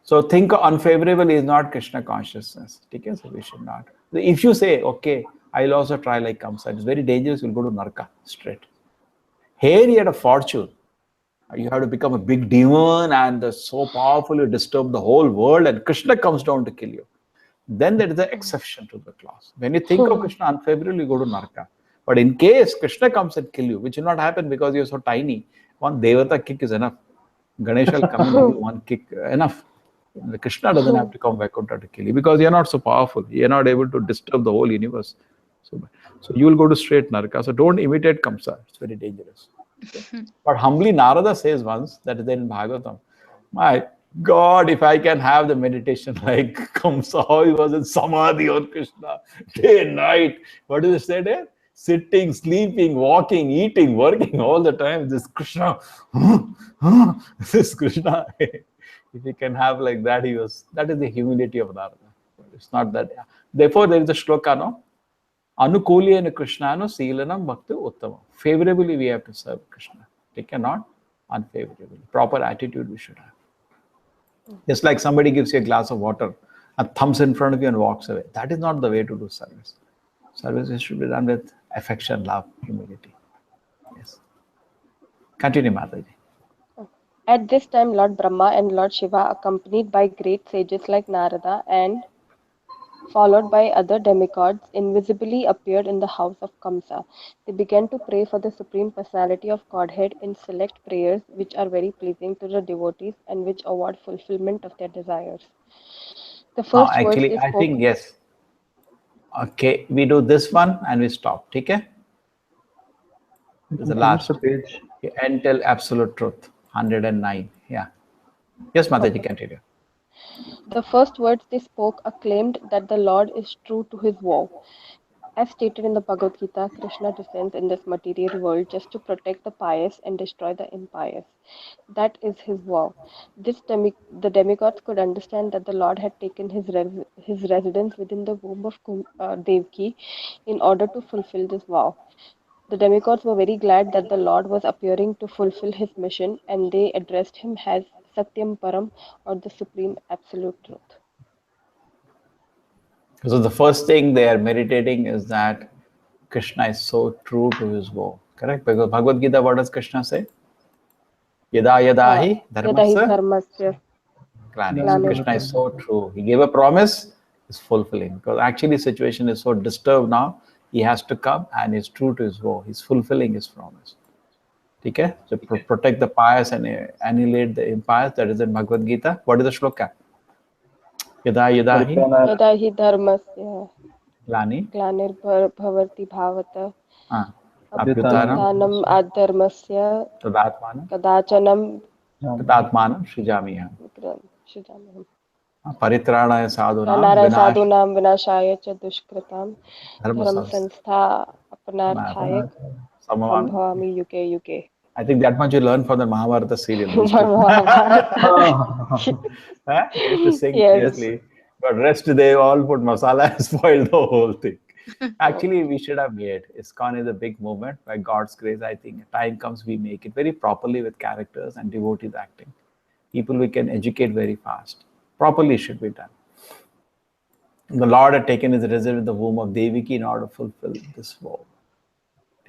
So think unfavorable is not Krishna consciousness. Okay? So we should not. If you say, okay, I'll also try like Kamsa, it's very dangerous, you'll go to Naraka straight. Here you had a fortune. You have to become a big demon and so powerful you disturb the whole world and Krishna comes down to kill you. Then there is an exception to the clause. When you think of Krishna unfavorably, you go to Naraka. But in case Krishna comes and kill you, which will not happen because you're so tiny, one Devata kick is enough. Ganesh will come in and give one kick, enough. Krishna doesn't have to come Vaikuntha to kill you because you're not so powerful. You're not able to disturb the whole universe. So you will go to straight Naraka. So don't imitate Kamsa. It's very dangerous. Okay? But humbly Narada says once, that is there in Bhagavatam, my God, if I can have the meditation like Kamsa, how he was in Samadhi on Krishna, day and night. What does it say there? Sitting, sleeping, walking, eating, working all the time. This Krishna, this Krishna. If he can have like that, that is the humility of Narada. It's not that. Therefore, there is a shloka, no? Anukulya Krishnano Silanam Bhakti Uttama. Favorably, we have to serve Krishna. They cannot unfavorably. Proper attitude we should have. Just like somebody gives you a glass of water and thumbs in front of you and walks away. That is not the way to do service. Service should be done with affection, love, humility. Yes. Continue, Mataji. At this time, Lord Brahma and Lord Shiva, accompanied by great sages like Narada and followed by other demigods, invisibly appeared in the house of Kamsa. They began to pray for the Supreme Personality of Godhead in select prayers which are very pleasing to the devotees and which award fulfillment of their desires. The first actually, verse is I think yes. Okay, we do this one and we stop. Okay? This is the last page. Until absolute truth. 109. Yeah. Yes, Mataji, continue. The first words they spoke acclaimed that the Lord is true to his vow. As stated in the Bhagavad Gita, Krishna descends in this material world just to protect the pious and destroy the impious. That is his vow. The demigods could understand that the Lord had taken his residence within the womb of Devaki in order to fulfill this vow. The demigods were very glad that the Lord was appearing to fulfill his mission, and they addressed him as Satyam Param, or the Supreme Absolute Truth. So the first thing they are meditating is that Krishna is so true to his vow. Correct? Because Bhagavad Gita, what does Krishna say? Yada yadahi dharmasya glani. Krishna is so true. He gave a promise, he's fulfilling. Because actually situation is so disturbed now, he has to come and he's true to his vow. He's fulfilling his promise. Okay? So protect the pious and annihilate the impious. That is in Bhagavad Gita. What is the shloka? Yada hi dharmasya glani glanir bhavarti bhavata abhyutanam adharmasya kadachanam tadatmanam srijamiham paritranaya sadhunam vinashaya cha dushkritam dharma sanstha aparnarthaya sambhavami yuke. I think that much you learn from the Mahabharata serial. You have to sing seriously. But rest they all put masala and spoil the whole thing. Actually, we should have made. ISKCON is a big movement. By God's grace, I think time comes we make it very properly with characters and devotees acting. People we can educate very fast. Properly should be done. The Lord had taken his residence in the womb of Devaki in order to fulfill this vow.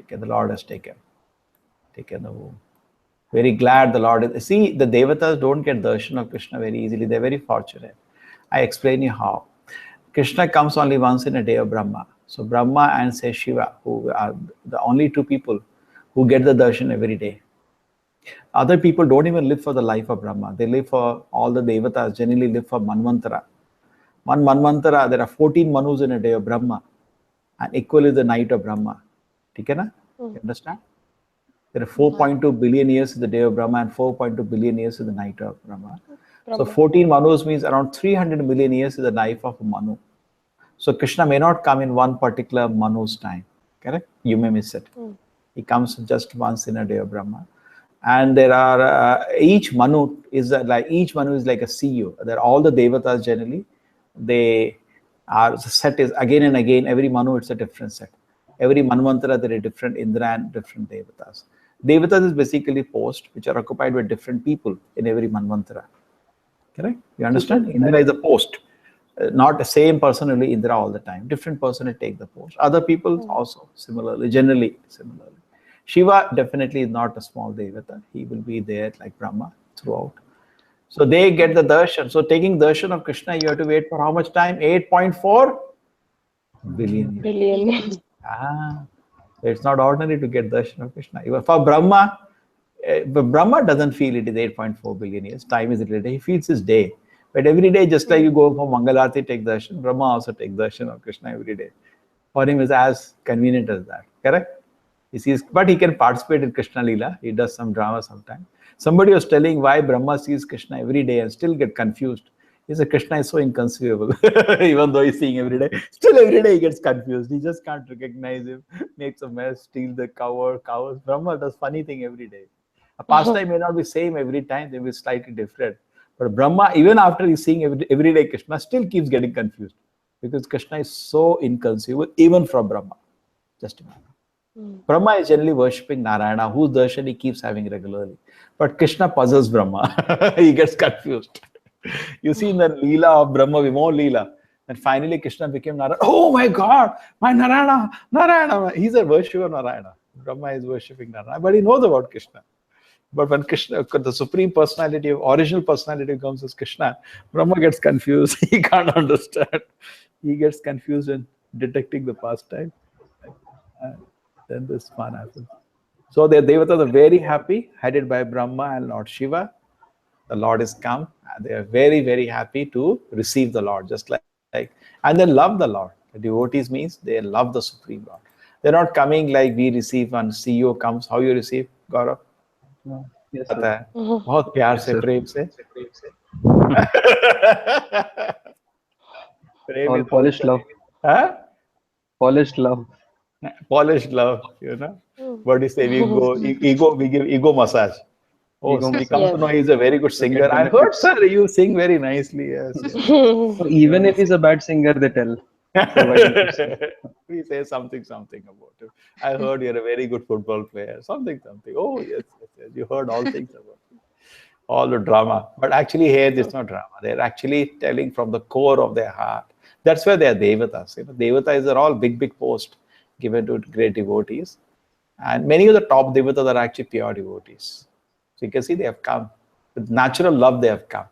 The Lord has taken the womb. Very glad the Lord is. See, the Devatas don't get darshan of Krishna very easily. They're very fortunate. I explain you how. Krishna comes only once in a day of Brahma. So Brahma and say Shiva, who are the only two people who get the darshan every day. Other people don't even live for the life of Brahma. They live for all the Devatas, generally live for Manvantara. One Manvantara, there are 14 Manus in a day of Brahma. And equal is the night of Brahma. You understand? There are 4.2 billion years in the day of Brahma and 4.2 billion years in the night of Brahma. So 14 Manus means around 300 million years is the life of a Manu. So Krishna may not come in one particular Manu's time. Correct? You may miss it. He comes just once in a day of Brahma. And there are each Manu is like a CEO. There are all the Devatas generally. They are set is again and again. Every Manu it's a different set. Every Manvantara there are different Indra and different Devatas. Devatas is basically posts which are occupied by different people in every Manvantara. Correct? You understand? Indra is a post. Not the same person only Indra all the time. Different person will take the post. Other people also similarly, generally similarly. Shiva definitely is not a small Devata. He will be there like Brahma throughout. So they get the darshan. So taking darshan of Krishna, you have to wait for how much time? 8.4 billion years. So it's not ordinary to get darshan of Krishna. Even for Brahma, but Brahma doesn't feel it is 8.4 billion years. Time is related. He feels his day. But every day, just like you go for Mangalarti, take darshan, Brahma also take darshan of Krishna every day. For him, is as convenient as that. Correct? He sees, but he can participate in Krishna Leela. He does some drama sometimes. Somebody was telling why Brahma sees Krishna every day and still get confused. He said Krishna is so inconceivable. Even though he's seeing every day, still every day he gets confused. He just can't recognize him, makes a mess, steals the cows. Brahma does funny thing every day. A pastime may not be same every time, they will be slightly different. But Brahma, even after he's seeing every day Krishna, still keeps getting confused. Because Krishna is so inconceivable, even from Brahma. Just imagine. Brahma is generally worshipping Narayana, whose darshan he keeps having regularly. But Krishna puzzles Brahma. He gets confused. You see in the Leela of Brahma, Vimol Leela, and finally Krishna became Narayana. Oh my God, my Narayana, Narayana. He's a worshipper of Narayana. Brahma is worshipping Narayana, but he knows about Krishna. But when Krishna, the supreme personality, original personality comes as Krishna, Brahma gets confused. He can't understand. He gets confused in detecting the pastime. And then this fun happens. So the Devatas are very happy, headed by Brahma and Lord Shiva. The Lord is come. And they are very, very happy to receive the Lord, just like and they love the Lord. The devotees means they love the Supreme Lord. They're not coming like we receive when CEO comes. How you receive, Gaurav? Yes, पता sir. है बहुत प्यार से sir. प्रेम से प्रेम All is polished love. huh? Polished love. Polished love, you know. What do you say? We give ego massage. Oh, Ego we massage. come to Yes. know he's a very good singer. I heard, sir, you sing very nicely. Yes. Yes. So even if he's a bad singer, they tell. We say something about him. I heard you're a very good football player. Something. Oh, yes. You heard all things about him. All the drama. But actually here, there's no drama. They're actually telling from the core of their heart. That's where they are Devatas. You know, Devatas are all big posts given to great devotees. And many of the top Devatas are actually pure devotees. So you can see they have come. With natural love, they have come.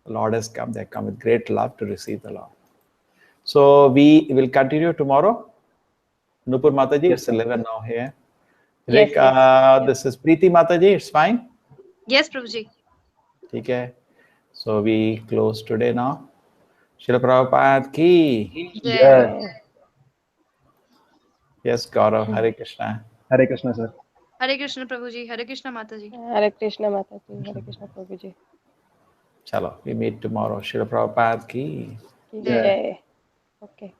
The Lord has come. They have come with great love to receive the Lord. So we will continue tomorrow. Nupur Mataji, it's 11 now here. Yes, Rick, yes. this is Preeti Mataji. It's fine. Yes, Prabhuji. Okay. So we close today now. Srila Prabhupada ki. Yeah. Yes, Gaurav. Hare Krishna. Hare Krishna, sir. Hare Krishna, Prabhuji. Hare Krishna, Mataji. Hare Krishna Mataji, Hare Krishna Prabhuji. Chalo, we meet tomorrow. Srila Prabhupada ki. Yeah. Jai. Okay.